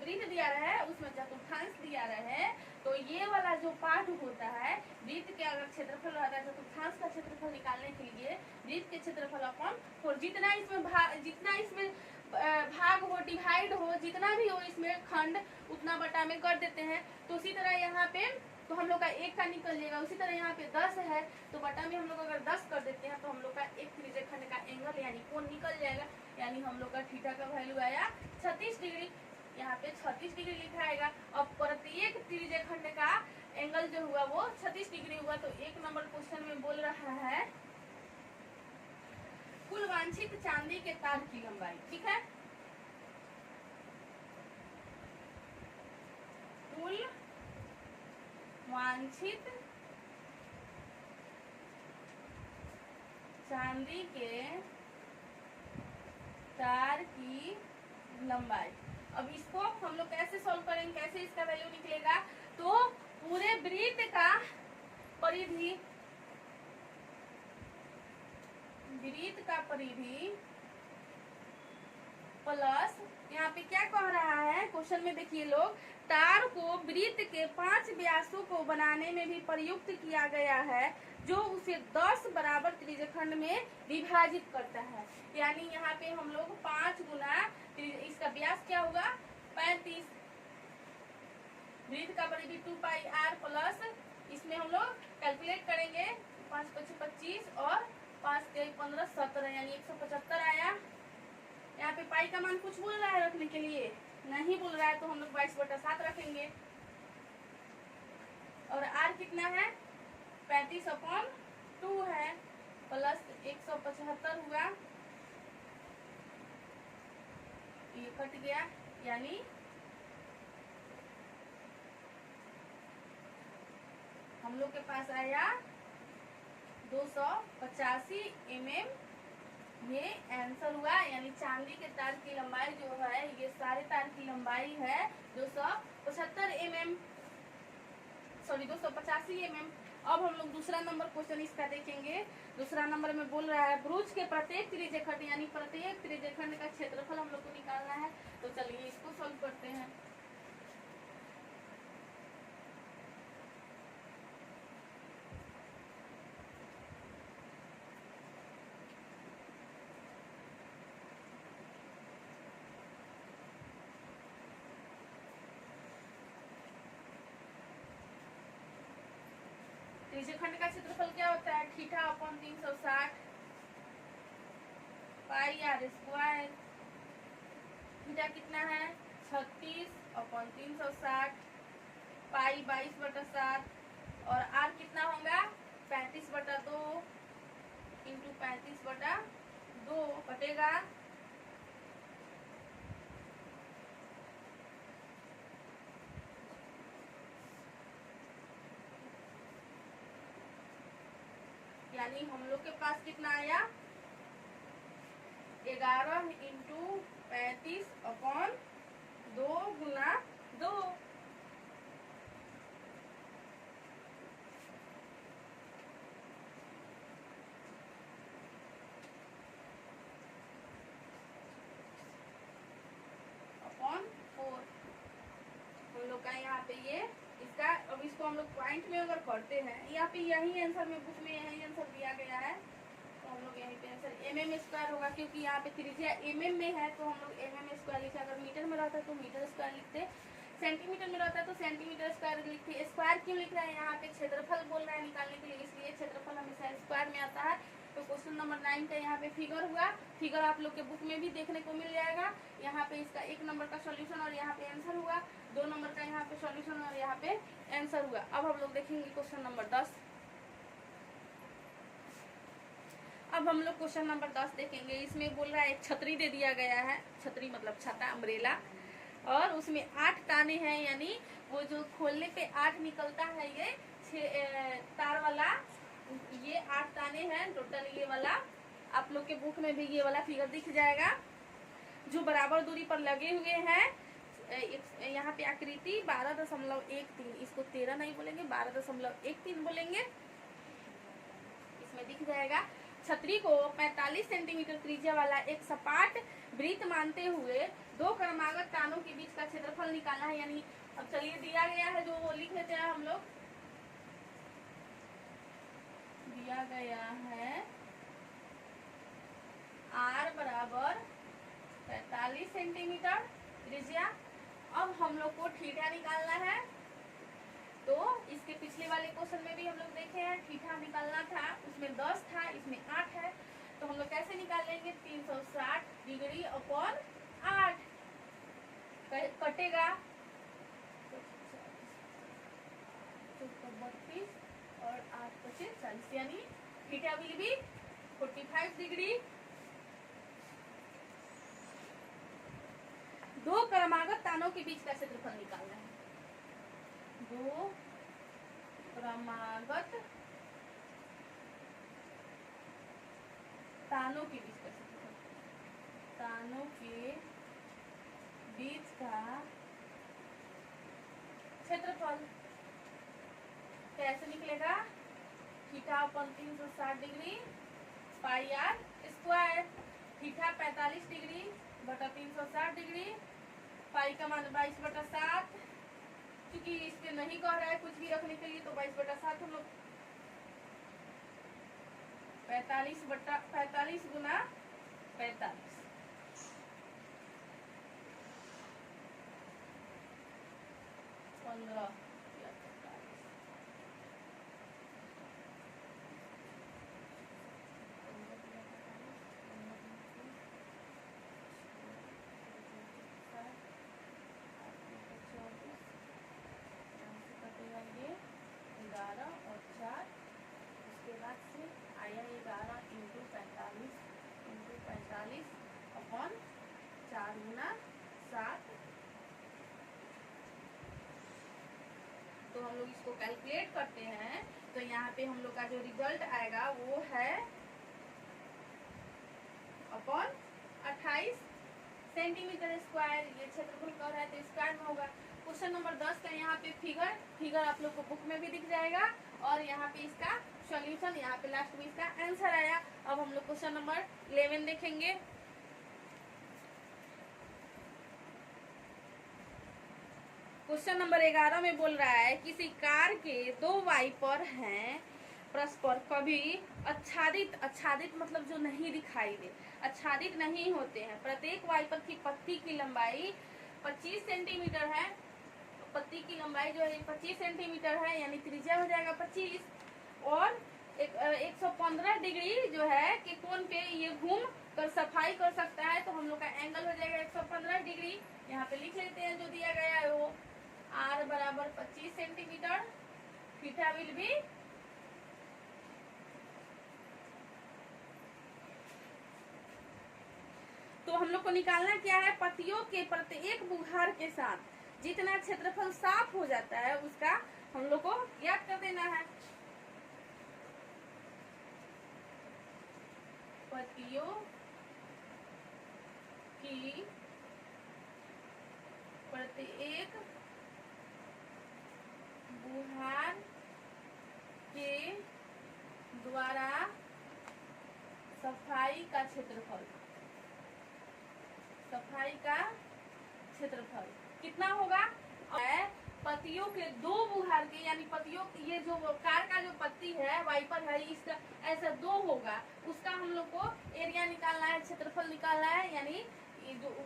वृत्त दिया रहे उसमें चतुर्थांश दिया रहे, तो ये वाला जो पार्ट होता है वृत्त के अगर क्षेत्रफल रहता है, चतुर्थांश का क्षेत्रफल निकालने के लिए वृत्त के क्षेत्रफल अपन, और जितना इसमें भाग हो, डिवाइड हो, जितना भी हो इसमें खंड, उतना बटा में कर देते हैं। तो उसी तरह यहाँ पे तो हम लोग का 1 का निकल जाएगा। उसी तरह यहाँ पे 10 है, तो बटा में हम लोग अगर 10 कर देते हैं तो हम लोग का एक त्रिज्याखंड का एंगल यानी कोण निकल जाएगा। यानी हम लोग का थीटा का वैल्यू आया 36 डिग्री। यहाँ पे 36 डिग्री लिखाएगा। अब प्रत्येक त्रिज्याखंड का एंगल जो हुआ वो 36 डिग्री हुआ। तो 1 नंबर क्वेश्चन में बोल रहा है कुल वांछित चांदी के तार की लंबाई, ठीक है। कुल वांछित चांदी के तार की लंबाई। अब इसको हम लोग कैसे सॉल्व करेंगे, कैसे इसका वैल्यू निकलेगा? तो पूरे वृत्त का परिधि, प्लस यहाँ पे क्या कह रहा है क्वेश्चन में, देखिए लोग, तार को वृत्त के 5 व्यासों को बनाने में भी प्रयुक्त किया गया है, जो उसे 10 बराबर त्रिज्याखंड में विभाजित करता है। यानी यहाँ पे हम लोग 5 गुना इसका व्यास क्या होगा 35, वृत्त का परिधि 2πr प्लस इसमें हम लोग कैलकुलेट करेंगे 5 × 5 = 25 और 5 × 15 = 17, यानी 175 आया। यहाँ पे पाई का मान कुछ बोल रहा है रखने के लिए? नहीं बोल रहा है, तो हम लोग 22/7 रखेंगे। और आर कितना है 35/2 है, प्लस 175 हुआ, ये कट गया, यानी हम लोग के पास आया 285 mm। ये आंसर हुआ। यानी चांदी के तार की लंबाई जो है, ये सारे तार की लंबाई है 285 mm। अब हम लोग दूसरा नंबर क्वेश्चन इसका देखेंगे। दूसरा नंबर में बोल रहा है ब्रुज के प्रत्येक त्रिज्याखंड, यानी प्रत्येक त्रिज्याखंड का क्षेत्रफल हम लोग को निकालना है। तो चलिए इसको सॉल्व करते हैं। त्रिज्याखंड का क्षेत्रफल क्या होता है? थीटा/360। Are square. थीटा कितना है 36/360, पाई 22/7, और आर कितना होगा 35/2 इंटू 35/2 कटेगा यानी हम लोग के पास कितना आया 11 इंटू 35/2 गुना 2। अपॉन 4 हम लोग का यहाँ पे ये इसका। अब इसको हम लोग पॉइंट में अगर करते हैं यहाँ पे यही आंसर में बुक में यही आंसर दिया गया है, तो हम लोग यहीं पे आंसर mm² होगा, क्योंकि यहाँ पे त्रिज्या mm में है तो हम लोग mm² लिखते। अगर मीटर में रहता है तो मीटर² लिखते, सेंटीमीटर में रहता है तो सेंटीमीटर² लिखते। स्क्वायर क्यों लिख रहा है यहाँ पे क्षेत्रफल बोल रहा है निकालने के लिए, इसलिए क्षेत्रफल हमेशा स्क्वायर में आता है। तो क्वेश्चन नंबर 9 का यहाँ पे फिगर हुआ। फिगर आप लोग के बुक में भी देखने को मिल जाएगा। यहाँ पे इसका 1 नंबर का सॉल्यूशन और यहाँ पे आंसर हुआ, 2 नंबर का यहाँ पे सॉल्यूशन और यहाँ पे आंसर हुआ। अब हम लोग देखेंगे क्वेश्चन नंबर 10। अब हम लोग क्वेश्चन नंबर 10 देखेंगे। इसमें बोल रहा है एक छतरी दे दिया गया है, छतरी मतलब छाता अम्ब्रेला, और उसमें 8 ताने हैं, यानी वो जो खोलने पे 8 निकलता है, ये तार वाला, ये 8 ताने हैं टोटल। ये वाला आप लोग के बुक में भी ये वाला फिगर दिख जाएगा, जो बराबर दूरी पर लगे हुए हैं। यहाँ पे आकृति 12.13, इसको 13 नहीं बोलेंगे, 12.13 बोलेंगे, इसमें दिख जाएगा। छतरी को 45 सेंटीमीटर त्रिज्या वाला एक सपाट वृत्त मानते हुए 2 क्रमागत तानों के बीच का क्षेत्रफल निकालना है। यानी अब चलिए दिया गया है जो वो लिख लेते हैं हम लोग। दिया गया है r बराबर 45 सेंटीमीटर त्रिज्या। अब हम लोग को थीटा निकालना है, तो इसके पिछले वाले क्वेश्चन में भी हम लोग देखे हैं थीटा निकालना था, उसमें 10 था, इसमें 8 है। तो हम लोग कैसे निकालेंगे 360 डिग्री अपॉन 8 कटेगा 32 और 8 × 40, यानी थीटा विल बी 45 डिग्री। 2 क्रमागत तानों के बीच का क्षेत्रफल निकालना है। 2 क्रमागत तानों के बीच का क्षेत्रफल, तानों के बीच का क्षेत्रफल कैसे निकलेगा theta upon 360 degree pi R square. Theta 45 degree बटा 360 डिग्री, पाई का मान 22/7, क्योंकि इसके नहीं कह रहा है कुछ भी रखने के लिए, तो 22/7 हम लोग 45 गुना 45 15 11 और 4, उसके बाद से आया 11 इंटू 45 अपॉन 4 गुना 7। तो हम लोग इसको कैलकुलेट करते हैं, तो यहाँ पे हम लोग का जो रिजल्ट आएगा वो है अपॉन 28 सेंटीमीटर स्क्वायर। ये क्षेत्रफल कह रहा है तो स्क्वायर में होगा। क्वेश्चन नंबर 10 का यहाँ पे फिगर आप लोग को बुक में भी दिख जाएगा, और यहाँ पे इसका सॉल्यूशन, यहाँ पे लास्ट में इसका आंसर आया। अब हम लोग क्वेश्चन नंबर 11 देखेंगे। क्वेश्चन नंबर 11 में बोल रहा है किसी कार के 2 वाइपर हैं परस्पर कभी आच्छादित मतलब जो नहीं दिखाई दे, आच्छादित नहीं होते हैं। प्रत्येक वाइपर की पत्ती की लंबाई 25 सेंटीमीटर है। पत्ती की लंबाई जो है 25 सेंटीमीटर है, यानी त्रिज्या हो जाएगा 25, और 115 डिग्री जो है कि कोण पे ये घूम कर सफाई कर सकता है, तो हम लोग का एंगल हो जाएगा 115 डिग्री। यहाँ पे लिख लेते हैं जो दिया गया है वो, आर बराबर 25 सेंटीमीटर, थीटा विल बी तो हम लोग को निकालना क्या है, पतियों के प्रत्येक बुखार के साथ जितना क्षेत्रफल साफ हो जाता है उसका हम लोग को याद कर देना है। पतियों की प्रत्येक बुखार के द्वारा सफाई का क्षेत्रफल, सफाई का क्षेत्रफल कितना होगा, पत्तियों के दो बुखार के, यानी पत्तियों ये जो कार का जो पत्ती है वाइपर है इसका ऐसा दो होगा, उसका हम लोग को एरिया निकालना है, क्षेत्रफल निकालना है, यानी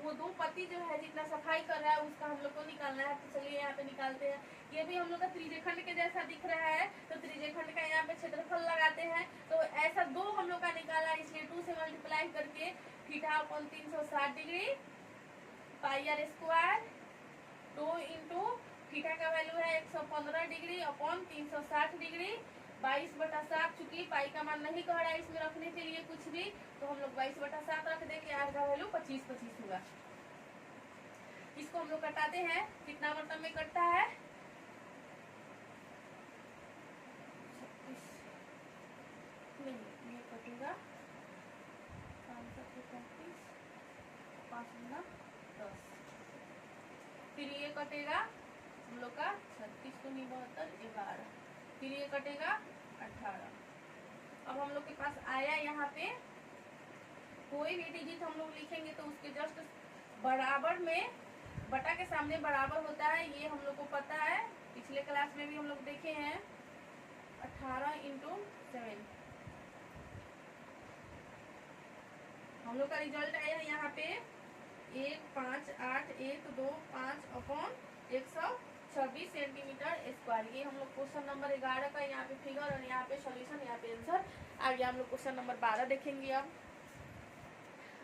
वो दो पत्ती जो है जितना सफाई कर रहा है उसका हम लोग को निकालना है। तो चलिए यहाँ पे निकालते हैं। ये भी हम लोग का त्रिज्यखंड के जैसा दिख रहा है, तो त्रिज्यखंड का यहाँ पे क्षेत्रफल लगाते हैं। तो ऐसा दो हम लोग का निकाला है, इसलिए 2 से मल्टीप्लाई करके theta upon 360 degree pi R square 2 into theta का वैल्यू है 115 डिग्री अपॉन 360 डिग्री 22/7, चूंकि पाई का मान नहीं कह रहा है इसमें रखने के लिए कुछ भी, तो हम लोग 22/7 रख देंगे। आर का वैल्यू 25 होगा। इसको हम लोग कटाते हैं, कितना मतलब में कटता है, 36 नहीं, ये कटेगा 535 5 गुना 10, फिर ये कटेगा हम लोग का 36 को 72 11, फिर ये कटेगा 18। अब हम लोग के पास आया यहाँ पे कोई भी डिजिट हम लोग लिखेंगे तो उसके जस्ट बराबर में, बटा के सामने बराबर होता है, ये हम लोग को पता है, पिछले क्लास में भी हम लोग देखे हैं। 18 इंटू 7 हम लोग का रिजल्ट आया है यहाँ पे 158125 अपॉन 126 सेंटीमीटर स्क्वायर। ये हम लोग क्वेश्चन नंबर 11 का यहाँ पे फिगर और यहाँ पे सॉल्यूशन, यहाँ पे आंसर। आगे हम लोग क्वेश्चन नंबर 12 देखेंगे।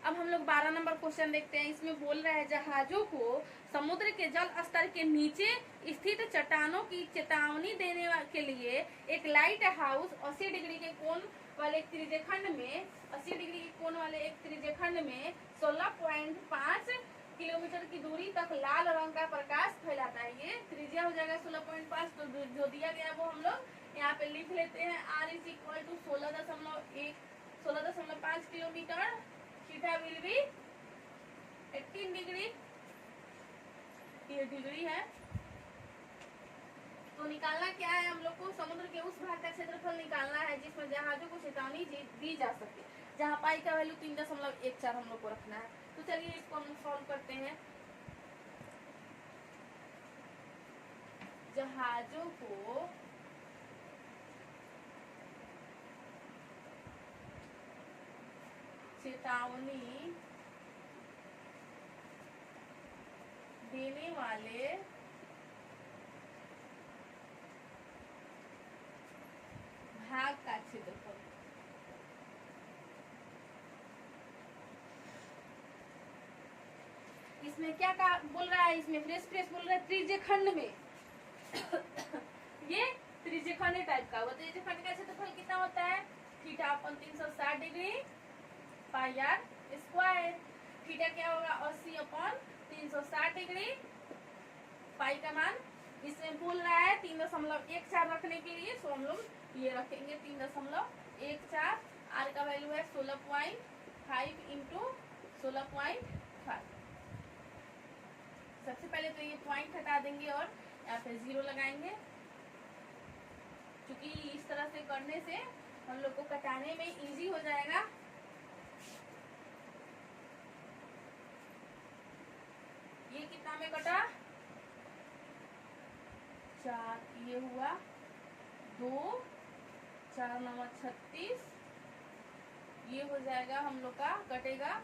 अब हम लोग 12 नंबर क्वेश्चन देखते हैं। इसमें बोल रहा है जहाजों को समुद्र के जल स्तर के नीचे स्थित चट्टानों की चेतावनी देने के लिए एक लाइट हाउस 80 डिग्री के कोण वाले एक त्रिज्यखंड में 80 डिग्री के कोण वाले एक त्रिज्यखंड में 16.5 किलोमीटर की दूरी तक लाल रंग का प्रकाश फैलाता है। ये त्रिज्या हो जाएगा 16.5, तो जो दिया गया वो हम लोग यहाँ पे लिख लेते हैं। R is equal to 16.5 kilometre, theta will be 18 degree, ये डिग्री है। तो निकालना क्या है, हम लोग को समुद्र के उस भाग का क्षेत्रफल निकालना है जिसमें जहाजों को चेतावनी दी जा सके, जहाँ पाई का वैल्यू 3.14 हम लोग को रखना है। तो चलिए इसको हम सॉल्व करते हैं। जहाजों को चेतावनी देने वाले भाग का क्षेत्रफल, इसमें क्या का बोल रहा है, इसमें फ्रेश बोल रहा है त्रिज्यखंड में ये त्रिज्यखंड टाइप का, वो त्रिज्यखंड का क्षेत्रफल कितना होता है, theta upon 360 degree pi R square. Theta क्या होगा 80 अपॉन 360 डिग्री, पाई का मान इसमें बोल रहा है 3.14 रखने के लिए, सो हम लोग ये रखेंगे 3.14। आर का वैल्यू है 16.5 इंटू 16.5। सबसे पहले तो ये पॉइंट हटा देंगे और यहाँ पे 0 लगाएंगे, क्योंकि इस तरह से करने से हम लोग को कटाने में इजी हो जाएगा। ये कितना में कटा 4, ये हुआ 2, 4 9 36, ये हो जाएगा हम लोग का कटेगा 4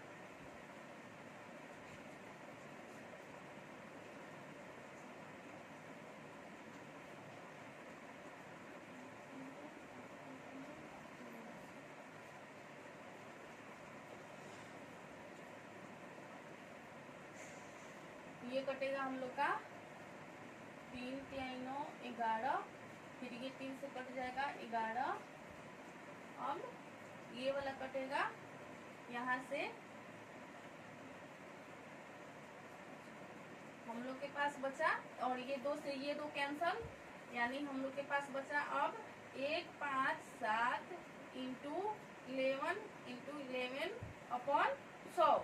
ये कटेगा हम लोग का 3 3 9 11, फिर ये 3 से कट जाएगा 11। अब ये वाला कटेगा यहाँ से, हम लोग के पास बचा, और ये 2 से ये 2 कैंसल, यानी हम लोग के पास बचा अब 1 5 7 इंटू 11 अपॉन 100।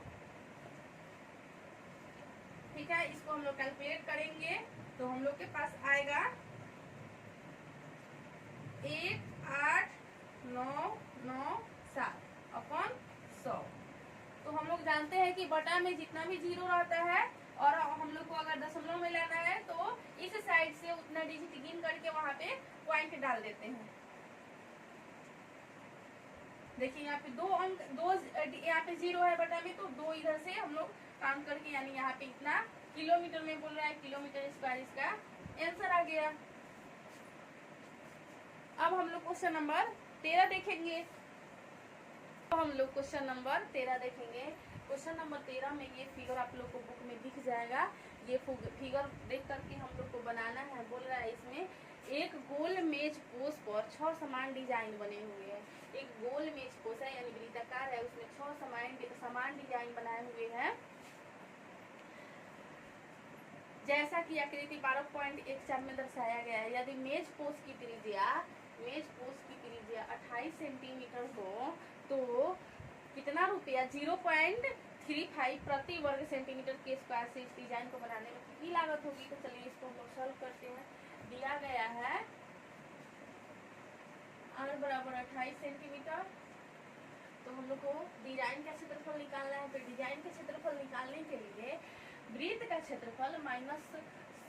ठीक है, इसको हम लोग कैलकुलेट करेंगे तो हम लोग के पास आएगा 1 8 9 9 7 अपॉन 100। तो हम लोग जानते हैं कि बटा में जितना भी जीरो रहता है और हम लोग को अगर दशमलव में लेना है तो इस साइड से उतना डिजिट गिन करके वहां पे पॉइंट डाल देते हैं। देखिए यहाँ पे 2 अंक, 2 यहाँ पे 0 है बटा में, तो 2 इधर से हम लोग काउंट करके, यानी यहाँ पे इतना किलोमीटर में बोल रहा है, किलोमीटर स्क्वायर इसका आंसर आ गया। अब हम लोग क्वेश्चन नंबर 13 देखेंगे। तो हम लोग क्वेश्चन नंबर 13 देखेंगे। क्वेश्चन नंबर 13 में ये फिगर आप लोग को बुक में दिख जाएगा। ये फिगर देख करके हम लोग को बनाना है। बोल रहा है इसमें एक गोल मेज पोज पर 6 समान डिजाइन बने हुए हैं। एक गोल मेज पोज है यानी वृत्ताकार है, उसमें 6 समान डिजाइन बनाए हुए हैं। जैसा कि आकृति 12.14 में दर्शाया गया है। यदि मेज पोज की त्रिज्या 28 सेंटीमीटर हो तो कितना रुपया 0.35 प्रति वर्ग सेंटीमीटर के स्क्वायर से इस डिजाइन को बनाने में कितनी लागत होगी। तो चलिए इसको हम लोग सॉल्व करते हैं। दिया गया है r बराबर 28 सेंटीमीटर, तो हम लोग को डिजाइन का क्षेत्रफल निकालना है। तो डिजाइन का क्षेत्रफल निकालने के लिए वृत्त का क्षेत्रफल माइनस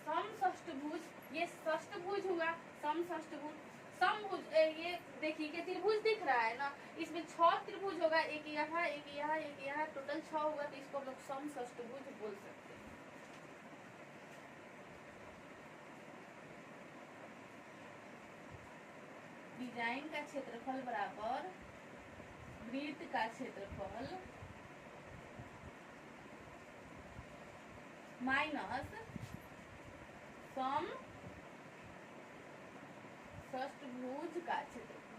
समषष्टभुज, ये षष्टभुज हुआ, समषष्टभुज समभुज, ये देखिए कि त्रिभुज दिख रहा है ना, इसमें 6 त्रिभुज होगा, एक यहाँ एक यहाँ एक यहाँ, टोटल 6 होगा, तो इसको हम लोग समषष्टभुज बोल सकते हैं। डिजाइन का क्षेत्रफल बराबर वृत्त का क्षेत्रफल माइनस समषष्टभुज का क्षेत्रफल।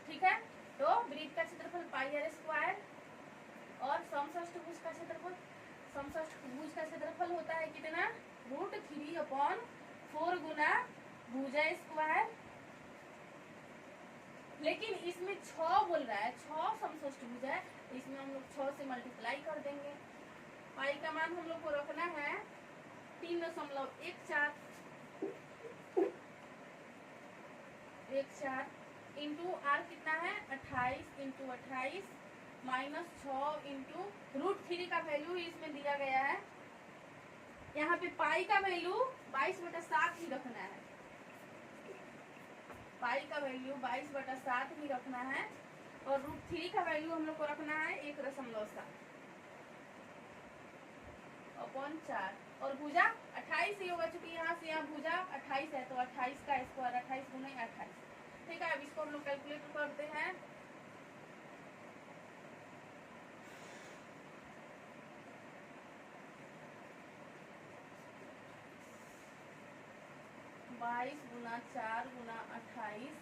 ठीक है, तो वृत्त का क्षेत्रफल पाई आर स्क्वायर और समषष्टभुज का क्षेत्रफल, समषष्टभुज का क्षेत्रफल होता है कितना √3/4 गुना भुजा स्क्वायर। लेकिन इसमें 6 बोल रहा है, 6 समषष्टभुज है, इसमें हम लोग 6 से मल्टीप्लाई कर देंगे। पाई का मान हम लोग को रखना है 3.14 इंटू आर कितना है 28 इंटू 28 माइनस 6 इंटू √3 का वैल्यू इसमें दिया गया है। यहाँ पे पाई का वैल्यू 22/7 ही रखना है, पाई का वैल्यू 22/7 ही रखना है, और √3 का वैल्यू हम लोग को रखना है 1.7/4, और भुजा 28 ही होगा, चूंकि यहाँ से यहाँ भुजा 28 है, तो 28 का स्क्वायर 28 गुना 28। ठीक है, अब इसको हम लोग कैलकुलेट करते हैं। बाईस गुना 4 गुना 28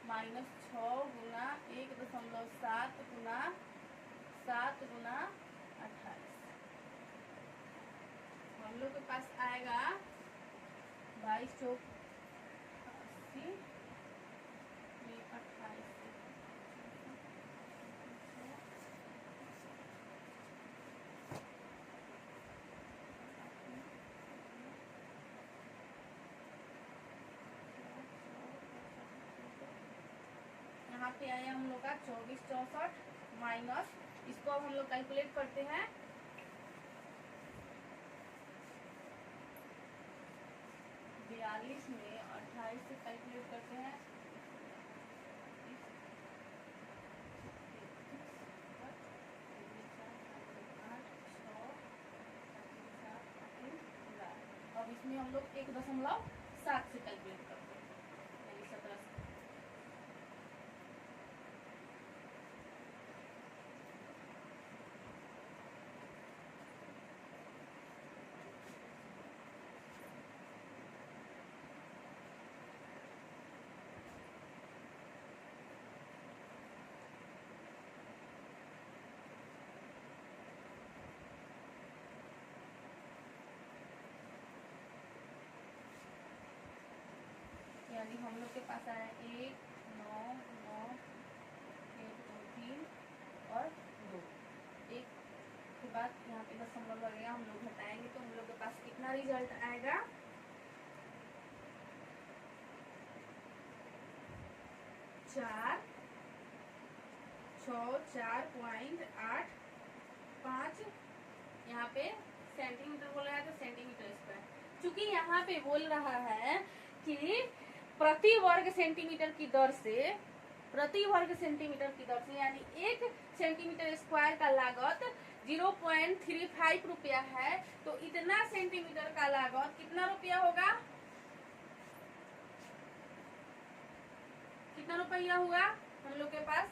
माइनस 6 गुना 1.7 गुना 7 गुना 28, हम लोग के पास आएगा 22 चौक 80 28। यहाँ पे आया हम लोग का 24 64 माइनस, इसको अब हम लोग कैलकुलेट करते हैं। में 28 से कैलकुलेट करते हैं, अब इसमें हम लोग 1.7 से कैलकुलेट करते हैं, यानी 17 से। डिग्री हम लोग के पास आया 1, 9, 9, 1, 2, 3 और 2। एक के बाद यहाँ पे दशमलव लगेगा, हम लोग घटाएंगे तो हम लोग के पास कितना रिजल्ट आएगा, 4, 6, 4.85। यहाँ पे सेंटीमीटर बोल रहा है तो सेंटीमीटर स्क्वायर, क्योंकि यहाँ पे बोल रहा है कि प्रति वर्ग सेंटीमीटर की दर से, प्रति वर्ग सेंटीमीटर की दर से, यानी 1 सेंटीमीटर स्क्वायर का लागत 0.35 रुपया है, तो इतना सेंटीमीटर का लागत कितना रुपया होगा, कितना रुपया हुआ हम लोग के पास।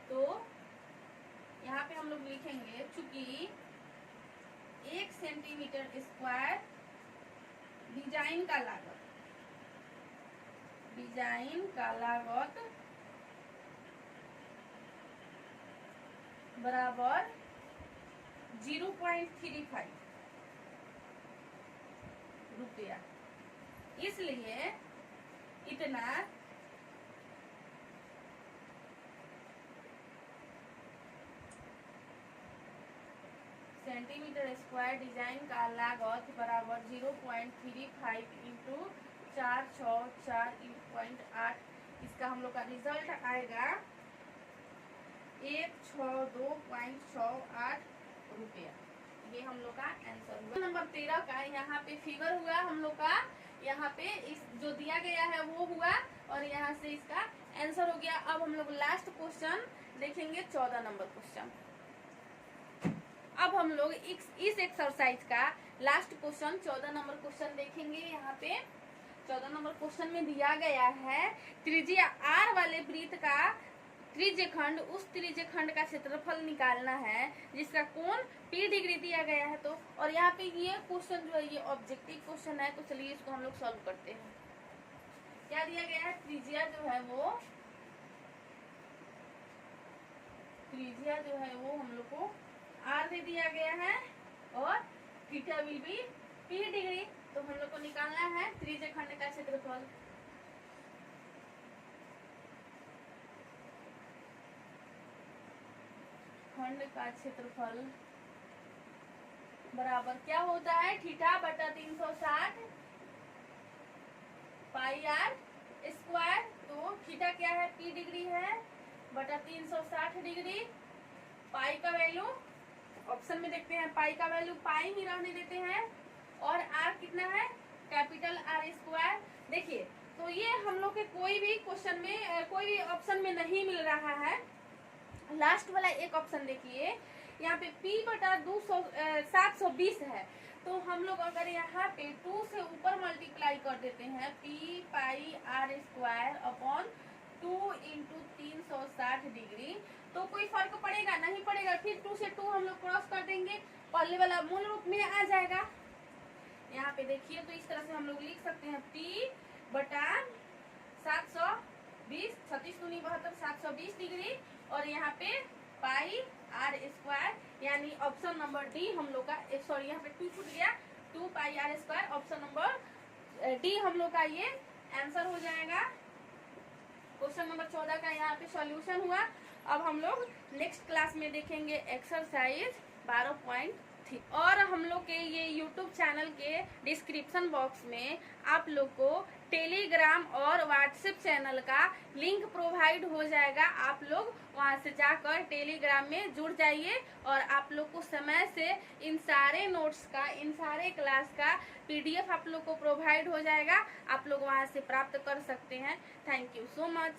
तो यहाँ पे हम लोग लिखेंगे, चूंकि 1 सेंटीमीटर स्क्वायर डिजाइन का लागत, डिजाइन का लागत बराबर 0.35 रुपया, इसलिए इतना सेंटीमीटर स्क्वायर डिजाइन का लागत बराबर 0.35 इंटू 4, 6, 4.8। इसका हम लोग का रिजल्ट आएगा 162.68 रुपया। ये हम लोग का आंसर हुआ। नंबर 13 का यहाँ पे फिगर हुआ हम लोग का, यहाँ पे इस जो दिया गया है वो हुआ और यहाँ से इसका आंसर हो गया। अब हम लोग लास्ट क्वेश्चन देखेंगे, 14 नंबर क्वेश्चन। अब हम लोग इस एक्सरसाइज का लास्ट क्वेश्चन 14 नंबर क्वेश्चन देखेंगे। यहाँ पे 14 नंबर क्वेश्चन में दिया गया है त्रिज्या r वाले वृत्त का त्रिज्यखंड, उस त्रिज्यखंड का क्षेत्रफल निकालना है जिसका कोण p डिग्री दिया गया है। तो और यहाँ पे ये क्वेश्चन जो है ये ऑब्जेक्टिव क्वेश्चन है, तो चलिए इसको हम लोग सॉल्व करते हैं। क्या दिया गया है, त्रिज्या जो है वो, त्रिज्या जो है वो हम लोग को r दे दिया गया है और theta will B p degree. तो हम लोग को निकालना है त्रिज्यखंड का क्षेत्रफल। खंड का क्षेत्रफल बराबर क्या होता है, थीटा बटा 360 पाई r स्क्वायर। तो थीटा क्या है, p डिग्री है, बटा 360 डिग्री। पाई का वैल्यू ऑप्शन में देखते हैं, पाई का वैल्यू पाई ही रहने देते हैं और r कितना है, कैपिटल R स्क्वायर। देखिए तो ये हम लोग के कोई भी क्वेश्चन में, कोई भी ऑप्शन में नहीं मिल रहा है। लास्ट वाला एक ऑप्शन देखिए, यहाँ पे p बटा 720 है, तो हम लोग अगर यहाँ पे 2 से ऊपर मल्टीप्लाई कर देते हैं, p पाई r square upon 2 into 360 degree, तो कोई फर्क पड़ेगा नहीं पड़ेगा। फिर 2 से 2 हम लोग क्रॉस कर देंगे, पहले वाला मूल रूप में आ जाएगा। यहाँ पे देखिए तो इस तरह से हम लोग लिख सकते हैं, p बटा 720, 36 दूनी 72, 720 डिग्री, और यहाँ पे पाई r स्क्वायर, यानी ऑप्शन नंबर डी हम लोग का, सॉरी यहाँ पे 2 छूट गया, 2 पाई r square, option number D हम लोग का ये आंसर हो जाएगा। क्वेश्चन नंबर 14 का यहाँ पे सॉल्यूशन हुआ। अब हम लोग नेक्स्ट क्लास में देखेंगे एक्सरसाइज 12.3। और हम लोग के ये यूट्यूब चैनल के डिस्क्रिप्शन बॉक्स में आप लोग को टेलीग्राम और व्हाट्सएप चैनल का लिंक प्रोवाइड हो जाएगा। आप लोग वहां से जाकर टेलीग्राम में जुड़ जाइए और आप लोग को समय से इन सारे नोट्स का, इन सारे क्लास का PDF आप लोग को प्रोवाइड हो जाएगा। आप लोग वहां से प्राप्त कर सकते हैं। Thank you so much.